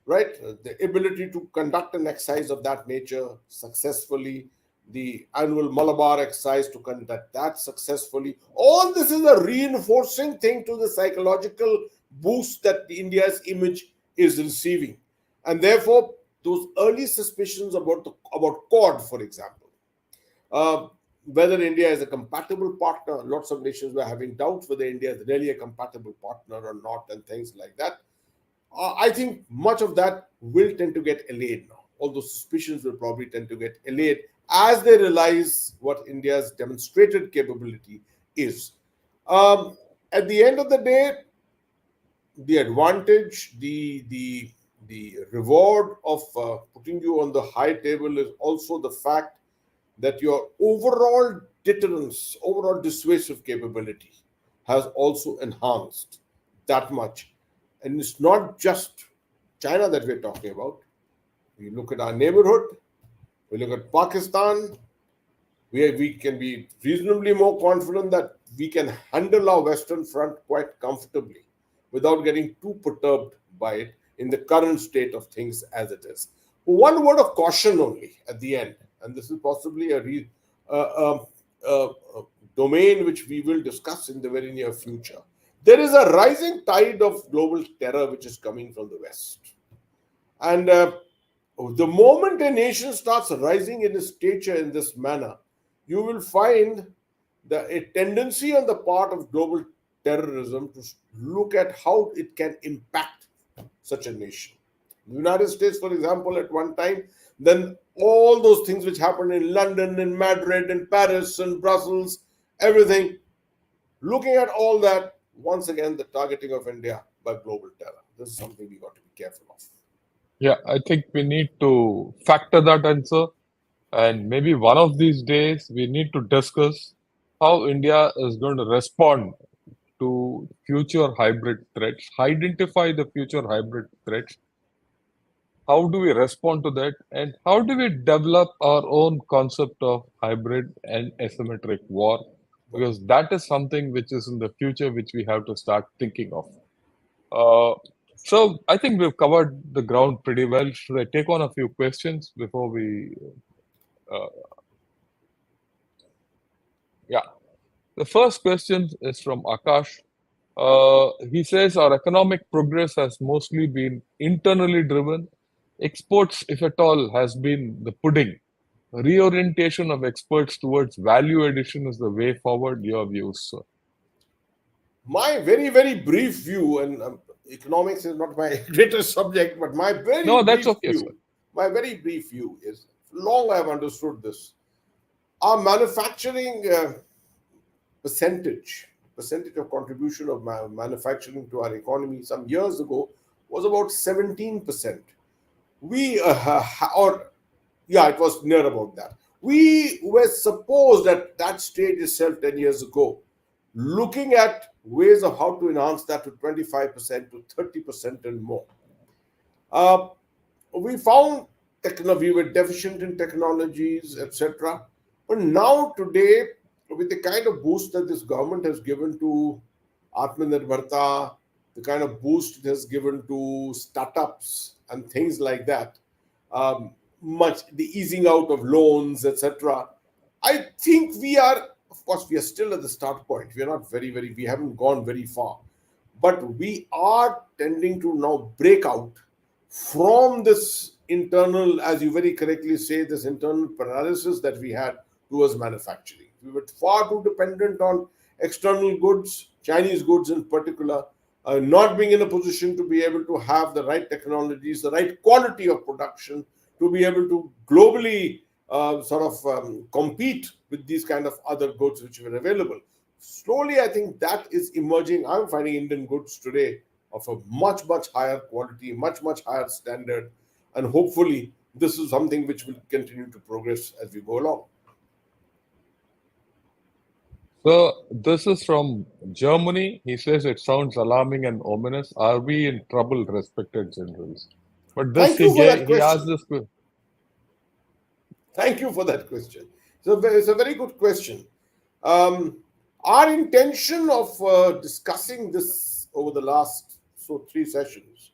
right? The ability to conduct an exercise of that nature successfully, the annual Malabar exercise to conduct that successfully. All this is a reinforcing thing to the psychological boost that India's image is receiving. And therefore, those early suspicions about Quad, for example, uh, whether India is a compatible partner, lots of nations were having doubts whether India is really a compatible partner or not, and things like that. I think much of that will tend to get allayed now. All those suspicions will probably tend to get allayed as they realize what India's demonstrated capability is. Um, at the end of the day, the advantage, the reward of putting you on the high table is also the fact that your overall deterrence, overall dissuasive capability has also enhanced that much. And it's not just China that we're talking about. We look at our neighborhood, we look at Pakistan, we can be reasonably more confident that we can handle our Western Front quite comfortably without getting too perturbed by it in the current state of things as it is. One word of caution only at the end, and this is possibly uh, uh, domain which we will discuss in the very near future. There is a rising tide of global terror which is coming from the West. And the moment a nation starts rising in its stature in this manner, you will find a tendency on the part of global terrorism to look at how it can impact such a nation. The United States, for example, at one time, then all those things which happened in London, in Madrid, in Paris, and Brussels, everything, looking at all that, once again, the targeting of India by global terror. This is something we got to be careful of. Yeah, I think we need to factor that answer. And maybe one of these days we need to discuss how India is going to respond to future hybrid threats, identify the future hybrid threats. How do we respond to that? And how do we develop our own concept of hybrid and asymmetric war? Because that is something which is in the future which we have to start thinking of. Uh, so I think we've covered the ground pretty well. Should I take on a few questions before we? Uh, yeah. The first question is from Akash. He says our economic progress has mostly been internally driven. Exports, if at all, has been the pudding. Reorientation of exports towards value addition is the way forward. Your views, sir. My very, very brief view, and economics is not my greatest subject, but No, that's okay, sir. my very brief view is long I've understood this. Our manufacturing percentage of contribution of manufacturing to our economy some years ago was about 17%. We, or yeah, it was near about that. We were supposed at that stage itself 10 years ago, looking at ways of how to enhance that to 25% to 30% and more. Uh, we found we were deficient in technologies, etc. But now, today, with the kind of boost that this government has given to Atmanirbharta, the kind of boost it has given to startups and things like that, much the easing out of loans, etc. I think we are, of course, we are still at the start point. We are not we haven't gone very far, but we are tending to now break out from this internal, as you very correctly say, this internal paralysis that we had towards manufacturing. We were far too dependent on external goods, Chinese goods in particular, not being in a position to be able to have the right technologies, the right quality of production, to be able to globally compete with these kind of other goods which were available. Slowly, I think that is emerging. I'm finding Indian goods today of a much, much higher quality, much, much higher standard. And hopefully, this is something which will continue to progress as we go along. So this is from Germany. He says it sounds alarming and ominous. Are we in trouble, respected generals? But this Thank you for that he asked question. this. Thank you for that question. So it's a very good question. Um, our intention of discussing this over the last three sessions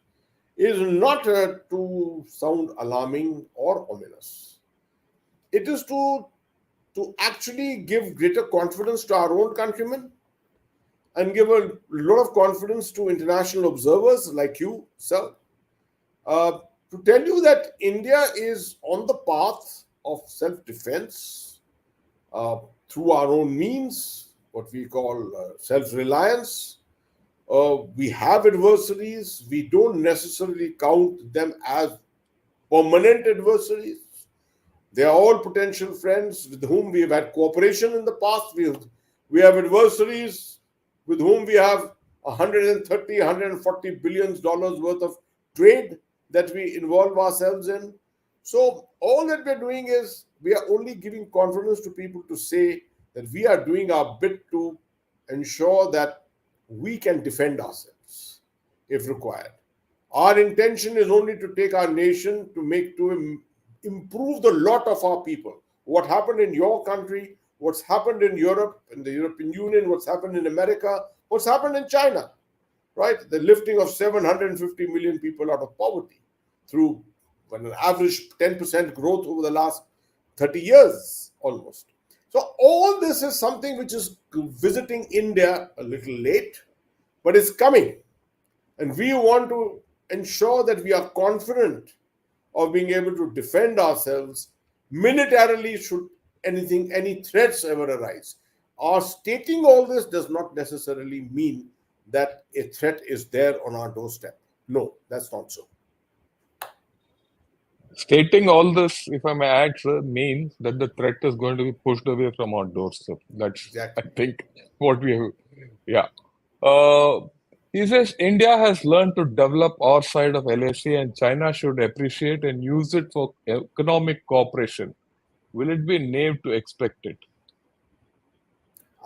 is not to sound alarming or ominous. It is to actually give greater confidence to our own countrymen and give a lot of confidence to international observers like you, sir, uh, to tell you that India is on the path of self defense uh, through our own means, what we call self reliance. We have adversaries. We don't necessarily count them as permanent adversaries. They are all potential friends with whom we have had cooperation in the past. We have adversaries with whom we have 130, 140 billions dollars worth of trade that we involve ourselves in. So all that we're doing is we are only giving confidence to people to say that we are doing our bit to ensure that we can defend ourselves if required. Our intention is only to take our nation to improve the lot of our people. What happened in your country, what's happened in Europe, in the European Union, what's happened in America, what's happened in China, right? The lifting of 750 million people out of poverty through an average 10% growth over the last 30 years almost. So all this is something which is visiting India a little late, but it's coming. And we want to ensure that we are confident of being able to defend ourselves militarily should any threats ever arise. Our stating all this does not necessarily mean that a threat is there on our doorstep. No, that's not so. Stating all this, if I may add, sir, means that the threat is going to be pushed away from our doorstep. That's, I Exactly. think, what we have. Yeah. Uh, he says India has learned to develop our side of LAC and China should appreciate and use it for economic cooperation. Will it be naive to expect it?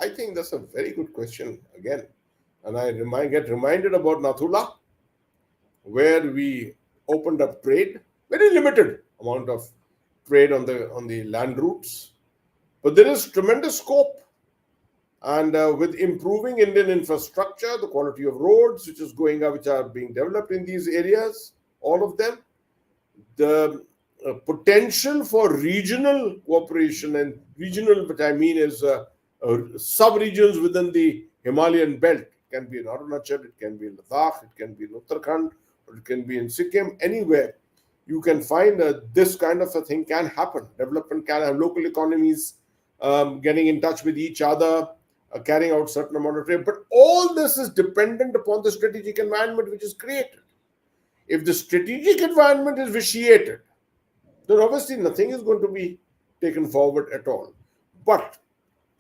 I think that's a very good question again. And get reminded about Nathula, where we opened up trade, very limited amount of trade on the land routes. But there is tremendous scope. And with improving Indian infrastructure, the quality of roads, which is going up, which are being developed in these areas, all of them, the potential for regional cooperation and regional, what I mean is sub-regions within the Himalayan belt. It can be in Arunachal, it can be in Ladakh, it can be in Uttarakhand, or it can be in Sikkim, anywhere. You can find this kind of a thing can happen. Development can have local economies getting in touch with each other, carrying out certain amount of trade. But all this is dependent upon the strategic environment which is created. If the strategic environment is vitiated, then obviously nothing is going to be taken forward at all. But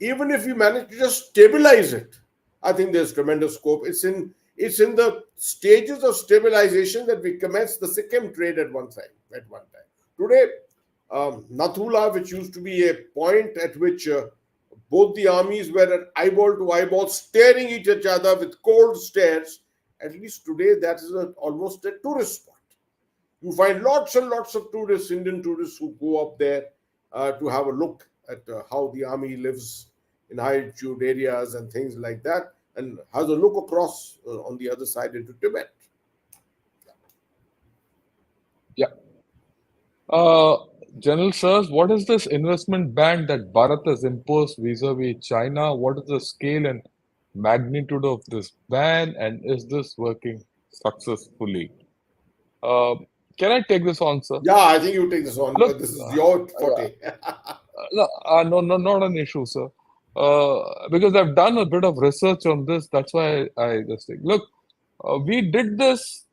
even if we manage to just stabilize it, I think there's tremendous scope. It's in the stages of stabilization that we commenced the Sikkim trade at one time. Today, Nathula, which used to be a point at which both the armies were at eyeball to eyeball, staring each other with cold stares. At least today, that is almost a tourist spot. You find lots and lots of tourists, Indian tourists, who go up there to have a look at how the army lives in high altitude areas and things like that. and has a look across on the other side into Tibet. Yeah. Uh, General Sirs, what is this investment ban that Bharat has imposed vis-a-vis China? What is the scale and magnitude of this ban, and is this working successfully? Uh, can I take this on, sir? Yeah, I think you take this on. Look, This is your yeah, forte. no, no, no, not an issue, sir. Because I've done a bit of research on this, that's why I just think. Look, we did this,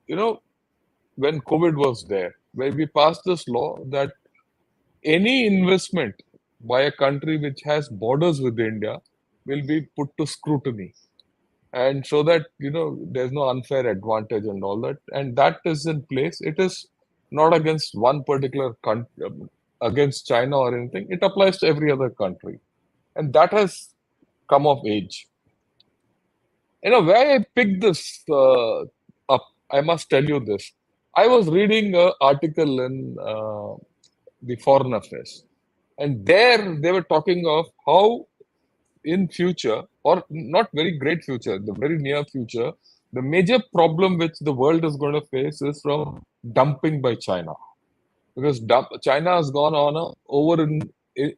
when COVID was there, where we passed this law that any investment by a country which has borders with India will be put to scrutiny. And so that, there's no unfair advantage and all that. And that is in place. It is not against one particular country, against China or anything. It applies to every other country. And that has come of age. Where I picked this up, I must tell you this. I was reading an article in the Foreign Affairs, and there they were talking of how in future, or not very great future, the very near future, the major problem which the world is going to face is from dumping by China. Because China has gone on a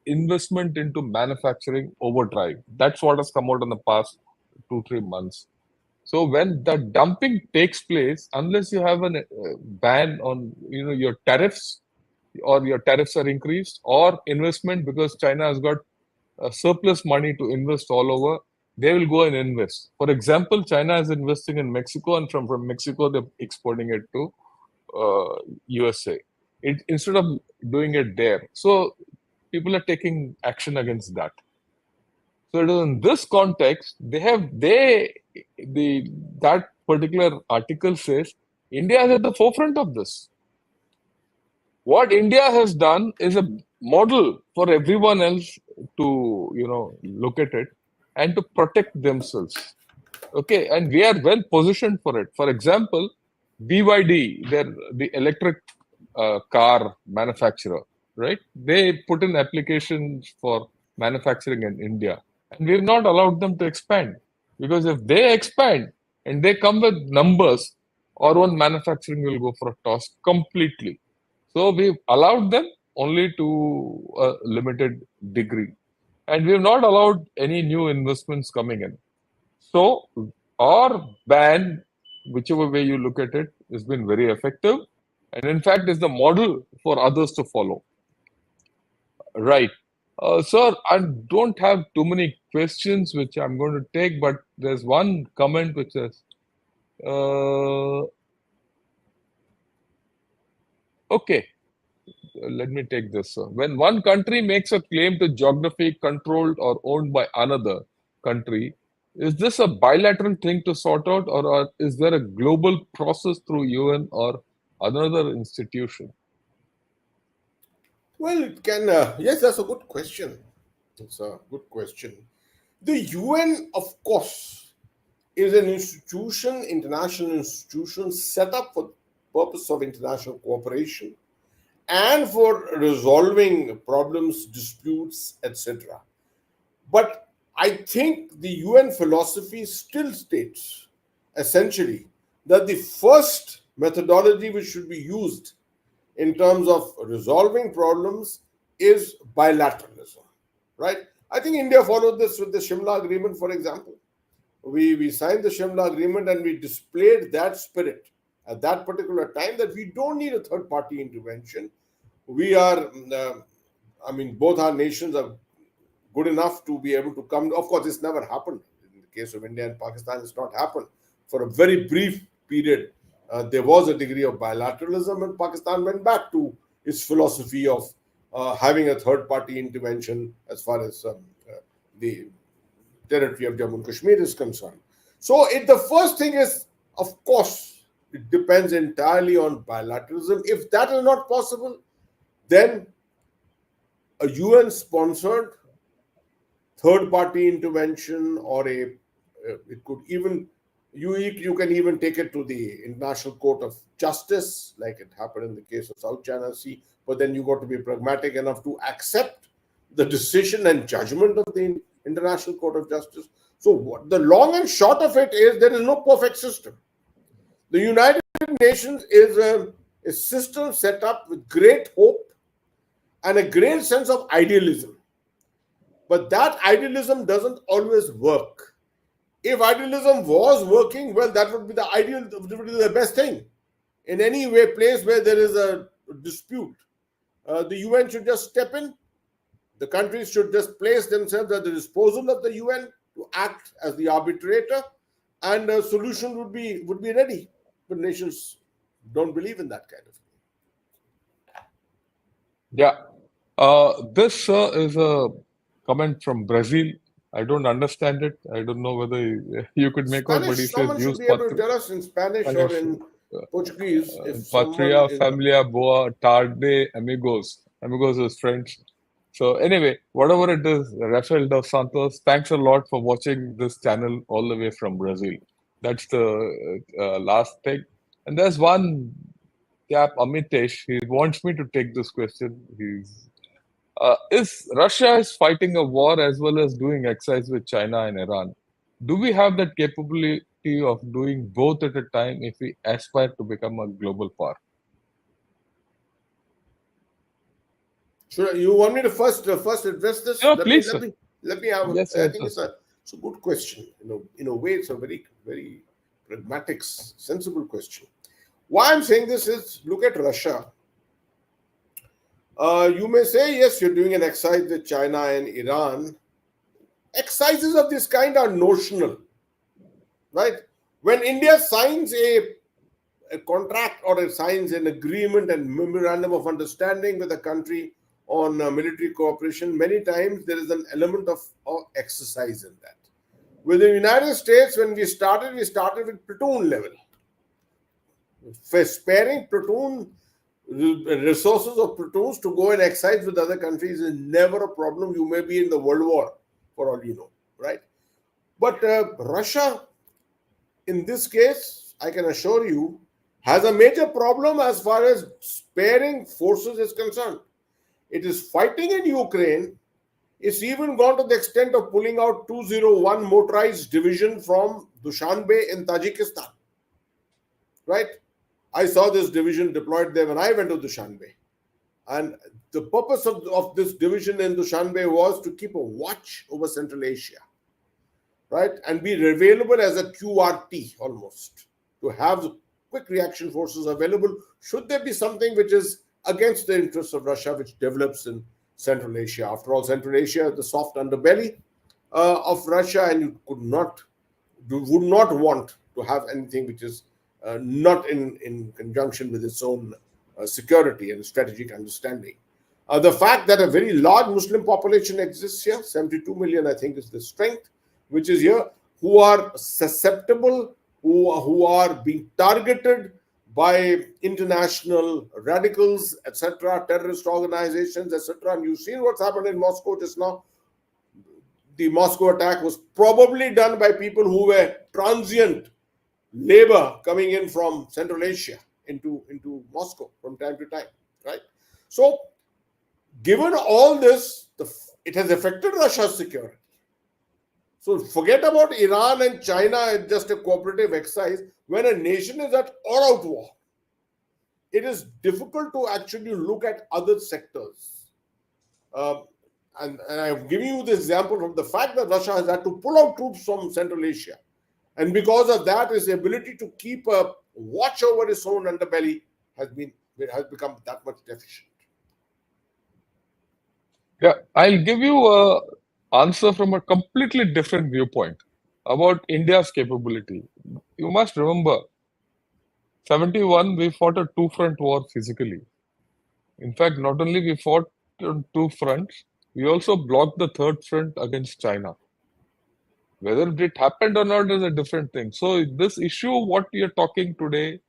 investment into manufacturing overdrive. That's what has come out in the past 2 3 months. So when the dumping takes place, unless you have a ban on your tariffs, or your tariffs are increased, or investment, because China has got surplus money to invest all over, they will go and invest. For example, China is investing in Mexico, and from Mexico they're exporting it to USA. Instead of doing it there, so people are taking action against that. So it is in this context that particular article says India is at the forefront of this. What India has done is a model for everyone else to look at it and to protect themselves. Okay, and we are well positioned for it. For example, BYD, they're the electric car manufacturer, right? They put in applications for manufacturing in India, and we've not allowed them to expand, because if they expand and they come with numbers, our own manufacturing will go for a toss completely. So we've allowed them only to a limited degree, and we've not allowed any new investments coming in. So our ban, whichever way you look at it, has been very effective, and in fact is the model for others to follow. Right. Sir, I don't have too many questions which I'm going to take, but there's one comment which says, uh, okay, let me take this. Sir. When one country makes a claim to geography controlled or owned by another country, is this a bilateral thing to sort out, or is there a global process through UN or another institution? Well, it can. Yes, that's a good question. It's a good question. The UN, of course, is an institution, international institution set up for the purpose of international cooperation and for resolving problems, disputes, etc. But I think the UN philosophy still states essentially that the first methodology which should be used in terms of resolving problems is bilateralism, right? I think India followed this with the Shimla Agreement, for example. We signed the Shimla Agreement and we displayed that spirit at that particular time, that we don't need a third party intervention. We are, I mean, both our nations are good enough to be able to come. Of course, this never happened. In the case of India and Pakistan, it's not happened. For a very brief period, there was a degree of bilateralism, and Pakistan went back to its philosophy of having a third party intervention as far as the territory of Jammu and Kashmir is concerned. So, the first thing is, of course, it depends entirely on bilateralism. If that is not possible, then a UN sponsored third party intervention, or it could even, you can even take it to the International Court of Justice, like it happened in the case of South China Sea. But then you got to be pragmatic enough to accept the decision and judgment of the International Court of Justice. So the long and short of it is there is no perfect system. The United Nations is a system set up with great hope and a great sense of idealism. But that idealism doesn't always work. If idealism was working, well, that would be the ideal, would be the best thing. In any way, place where there is a dispute, the UN should just step in. The countries should just place themselves at the disposal of the UN to act as the arbitrator, and a solution would be ready. But nations don't believe in that kind of thing. Yeah. This is a comment from Brazil. I don't understand it. I don't know whether you could make out, but he Spanish, says someone should use be able to tell us in Spanish or Spanish. in Portuguese if someone Patria, is. familia, boa, tarde, amigos. Amigos is French. So anyway, whatever it is, Rafael dos Santos, thanks a lot for watching this channel all the way from Brazil. That's the last thing. And there's one chap, Amitesh. He wants me to take this question. Is Russia is fighting a war as well as doing exercise with China and Iran? Do we have that capability of doing both at a time if we aspire to become a global power? Should you want me to first address this? Yeah, please, sir. Let me have. Yes, I yes, think yes, sir. it's a good question. In a way, it's a very pragmatic, sensible question. Why I'm saying this is look at Russia. You may say yes, you're doing an exercise with China and Iran. Exercises of this kind are notional, right? When India signs a contract or it signs an agreement and memorandum of understanding with a country on military cooperation, many times there is an element of exercise in that. With the United States, when we started with platoon level. For sparing platoon resources of platoons to go and exercise with other countries is never a problem. You may be in the World War, for all you know, right? But Russia, in this case, I can assure you, has a major problem as far as sparing forces is concerned. It is fighting in Ukraine. It's even gone to the extent of pulling out 201 motorized division from Dushanbe in Tajikistan. Right? I saw this division deployed there when I went to Dushanbe. And the purpose of this division in Dushanbe was to keep a watch over Central Asia, right? And be available as a QRT almost, to have quick reaction forces available should there be something which is against the interests of Russia, which develops in Central Asia. After all, Central Asia is the soft underbelly of Russia, and you would not want to have anything which is not in conjunction with its own security and strategic understanding. The fact that a very large Muslim population exists here, 72 million, I think, is the strength, which is here, who are susceptible, who are being targeted by international radicals, etc., terrorist organizations, etc. And you've seen what's happened in Moscow just now. The Moscow attack was probably done by people who were transient labor coming in from Central Asia into Moscow from time to time, right? So, given all this, it has affected Russia's security. So forget about Iran and China as just a cooperative exercise. When a nation is at all-out war, it is difficult to actually look at other sectors. And I've given you this example from the fact that Russia has had to pull out troops from Central Asia. And because of that, its ability to keep a watch over its own underbelly has become that much deficient. Yeah, I'll give you a answer from a completely different viewpoint about India's capability. You must remember, 71, we fought a two-front war physically. In fact, not only we fought on two fronts, we also blocked the third front against China. Whether it happened or not is a different thing. So this issue, what we are talking today,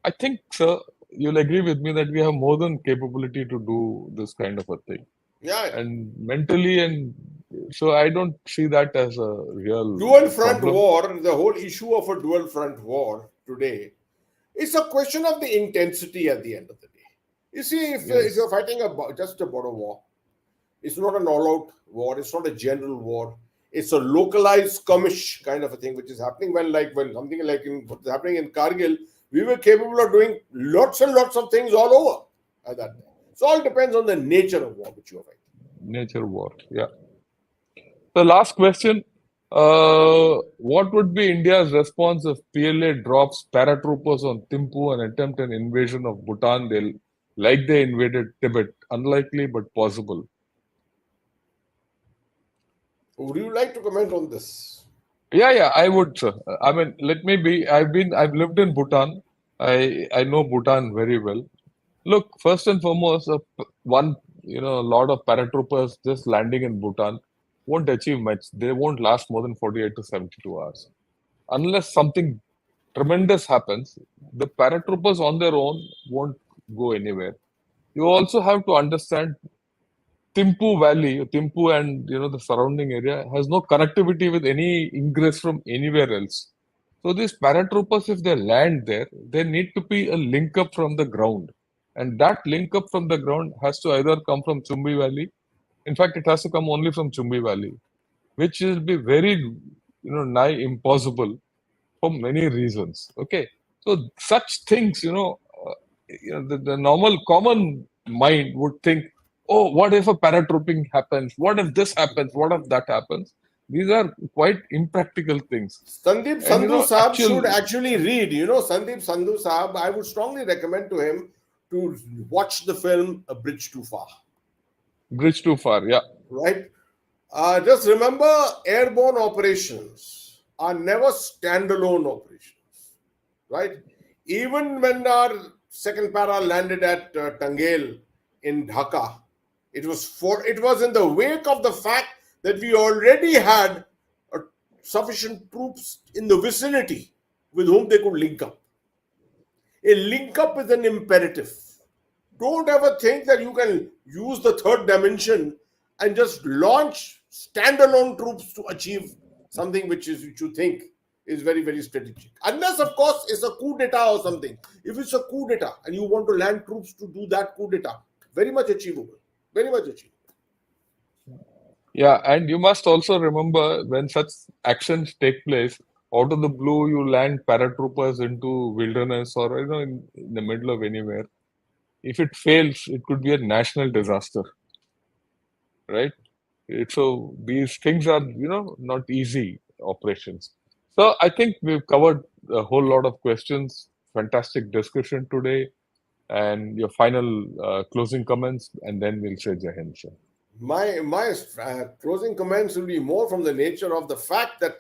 I think, sir, you'll agree with me that we have more than capability to do this kind of a thing. Yeah. And mentally, and so I don't see that as a real dual front problem. war, the whole issue of a dual front war today, it's a question of the intensity at the end of the day. You see, if you're fighting just a border war, it's not an all-out war, it's not a general war. It's a localized skirmish kind of a thing which is happening when something like what's happening in Kargil, we were capable of doing lots and lots of things all over at that time. So all depends on the nature of war which you are fighting. Nature war. Yeah. The last question. What would be India's response if PLA drops paratroopers on Thimphu and attempt an invasion of Bhutan? Like they invaded Tibet. Unlikely but possible. Would you like to comment on this? Yeah, I would, sir. I mean, let me be. I've lived in Bhutan. I know Bhutan very well. Look, first and foremost, a lot of paratroopers just landing in Bhutan won't achieve much. They won't last more than 48 to 72 hours. Unless something tremendous happens, the paratroopers on their own won't go anywhere. You also have to understand Thimphu Valley, Thimphu and the surrounding area has no connectivity with any ingress from anywhere else. So these paratroopers, if they land there, there need to be a link up from the ground, and that link up from the ground has to either come from Chumbi Valley. In fact, it has to come only from Chumbi Valley, which will be very nigh impossible for many reasons. Okay, so such things, the normal common mind would think, oh, what if a paratrooping happens? What if this happens? What if that happens? These are quite impractical things. Sandeep And Sandhu Saab should actual actually read. Sandeep Sandhu Saab, I would strongly recommend to him to watch the film A Bridge Too Far. bridge too far, yeah. Right? Just remember, airborne operations are never standalone operations. Right? Even when our second para landed at Tangel in Dhaka, it was in the wake of the fact that we already had sufficient troops in the vicinity with whom they could link up. A link up is an imperative. Don't ever think that you can use the third dimension and just launch standalone troops to achieve something which you think is very, very strategic. Unless, of course, it's a coup d'etat or something. If it's a coup d'etat and you want to land troops to do that coup d'etat, very much achievable. Very much achievable. Yeah, and you must also remember when such actions take place, out of the blue, you land paratroopers into wilderness or in the middle of anywhere. If it fails, it could be a national disaster, right? So these things are, not easy operations. So I think we've covered a whole lot of questions. Fantastic discussion today. And your final closing comments, and then we'll say Jai Hind, sir. My closing comments will be more from the nature of the fact that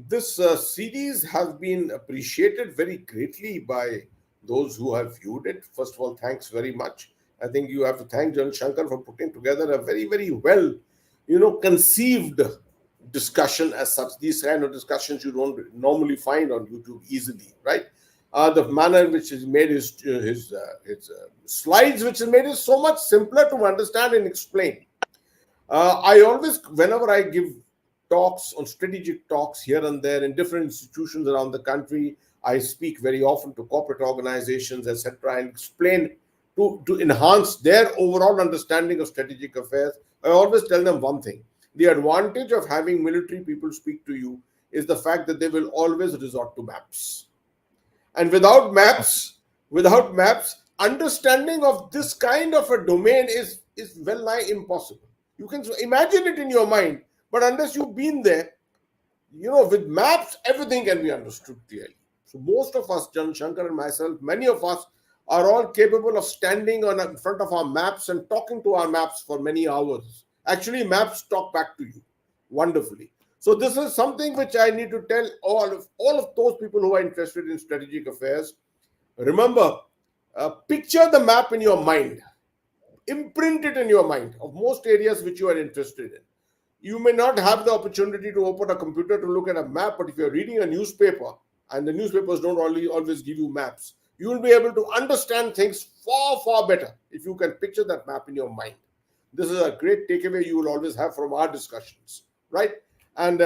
this series has been appreciated very greatly by those who have viewed it. First of all, thanks very much. I think you have to thank John Shankar for putting together a very, very well, conceived discussion as such. These kind of discussions you don't normally find on YouTube easily, right? The manner in which he made his slides, which is made it so much simpler to understand and explain. I always, whenever I give talks on strategic talks here and there in different institutions around the country, I speak very often to corporate organizations, etc., and explain to enhance their overall understanding of strategic affairs. I always tell them one thing: the advantage of having military people speak to you is the fact that they will always resort to maps. And without maps, understanding of this kind of a domain is well nigh impossible. You can imagine it in your mind, but unless you've been there, with maps, everything can be understood clearly. So most of us, Jan Shankar and myself, many of us are all capable of standing in front of our maps and talking to our maps for many hours. Actually, maps talk back to you wonderfully. So this is something which I need to tell all of those people who are interested in strategic affairs. Remember, picture the map in your mind. Imprint it in your mind of most areas which you are interested in. You may not have the opportunity to open a computer to look at a map, but if you're reading a newspaper, and the newspapers don't always give you maps, you will be able to understand things far, far better if you can picture that map in your mind. This is a great takeaway you will always have from our discussions, right? And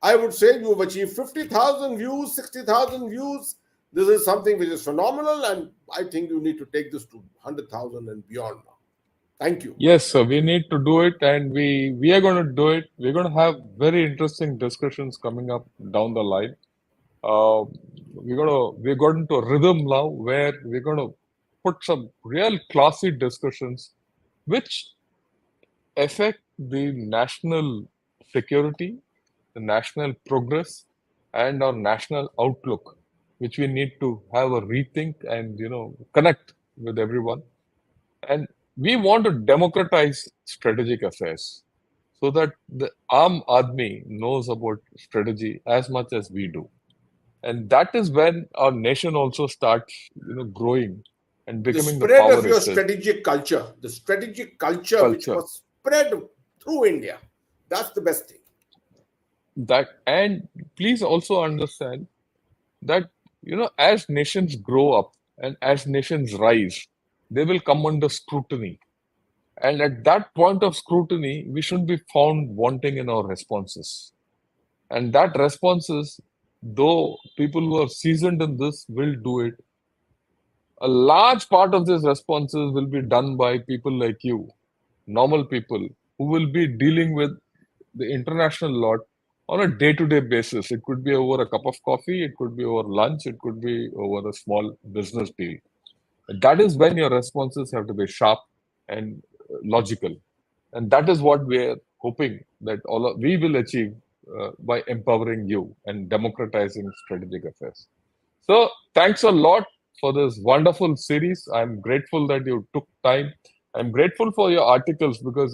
I would say you have achieved 50,000 views, 60,000 views. This is something which is phenomenal, and I think you need to take this to 100,000 and beyond now. Thank you. Yes, sir. We need to do it, and we are going to do it. We're going to have very interesting discussions coming up down the line. Uh, we're going to a rhythm now where we're going to put some real classy discussions which affect the national security, the national progress, and our national outlook, which we need to have a rethink and connect with everyone. And we want to democratize strategic affairs so that the Aam Aadmi knows about strategy as much as we do. And that is when our nation also starts, growing and The becoming the spread of power it your is. strategic culture which Culture was spread through India. That's the best thing. that, and please also understand that as nations grow up and as nations rise, they will come under scrutiny. And at that point of scrutiny, we shouldn't be found wanting in our responses. And that responses, though people who are seasoned in this will do it, a large part of these responses will be done by people like you, normal people, who will be dealing with the international lot on a day-to-day basis. It could be over a cup of coffee, it could be over lunch, it could be over a small business deal. That is when your responses have to be sharp and logical. And that is what we're hoping that we will achieve by empowering you and democratizing strategic affairs. So, thanks a lot for this wonderful series. I'm grateful that you took time. I'm grateful for your articles because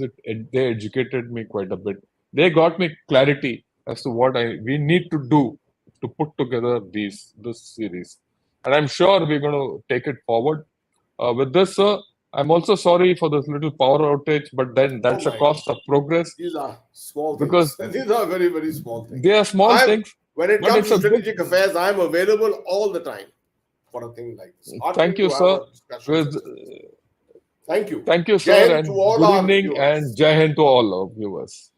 they educated me quite a bit. They got me clarity as to what we need to do to put together this series, and I'm sure we're going to take it forward. With this, sir, I'm also sorry for this little power outage, but then Oh that's a my cost God. of progress These are small things. because These are very, very small things. they are small I'm things, When it but comes it's to a good. strategic affairs, I'm available all the time for a thing like this. Thank Heartening you, to have sir. a discussion With such as this. Thank you. Thank you, Jai sir, Hind to and all good our evening and viewers. Jai Hind to all our viewers.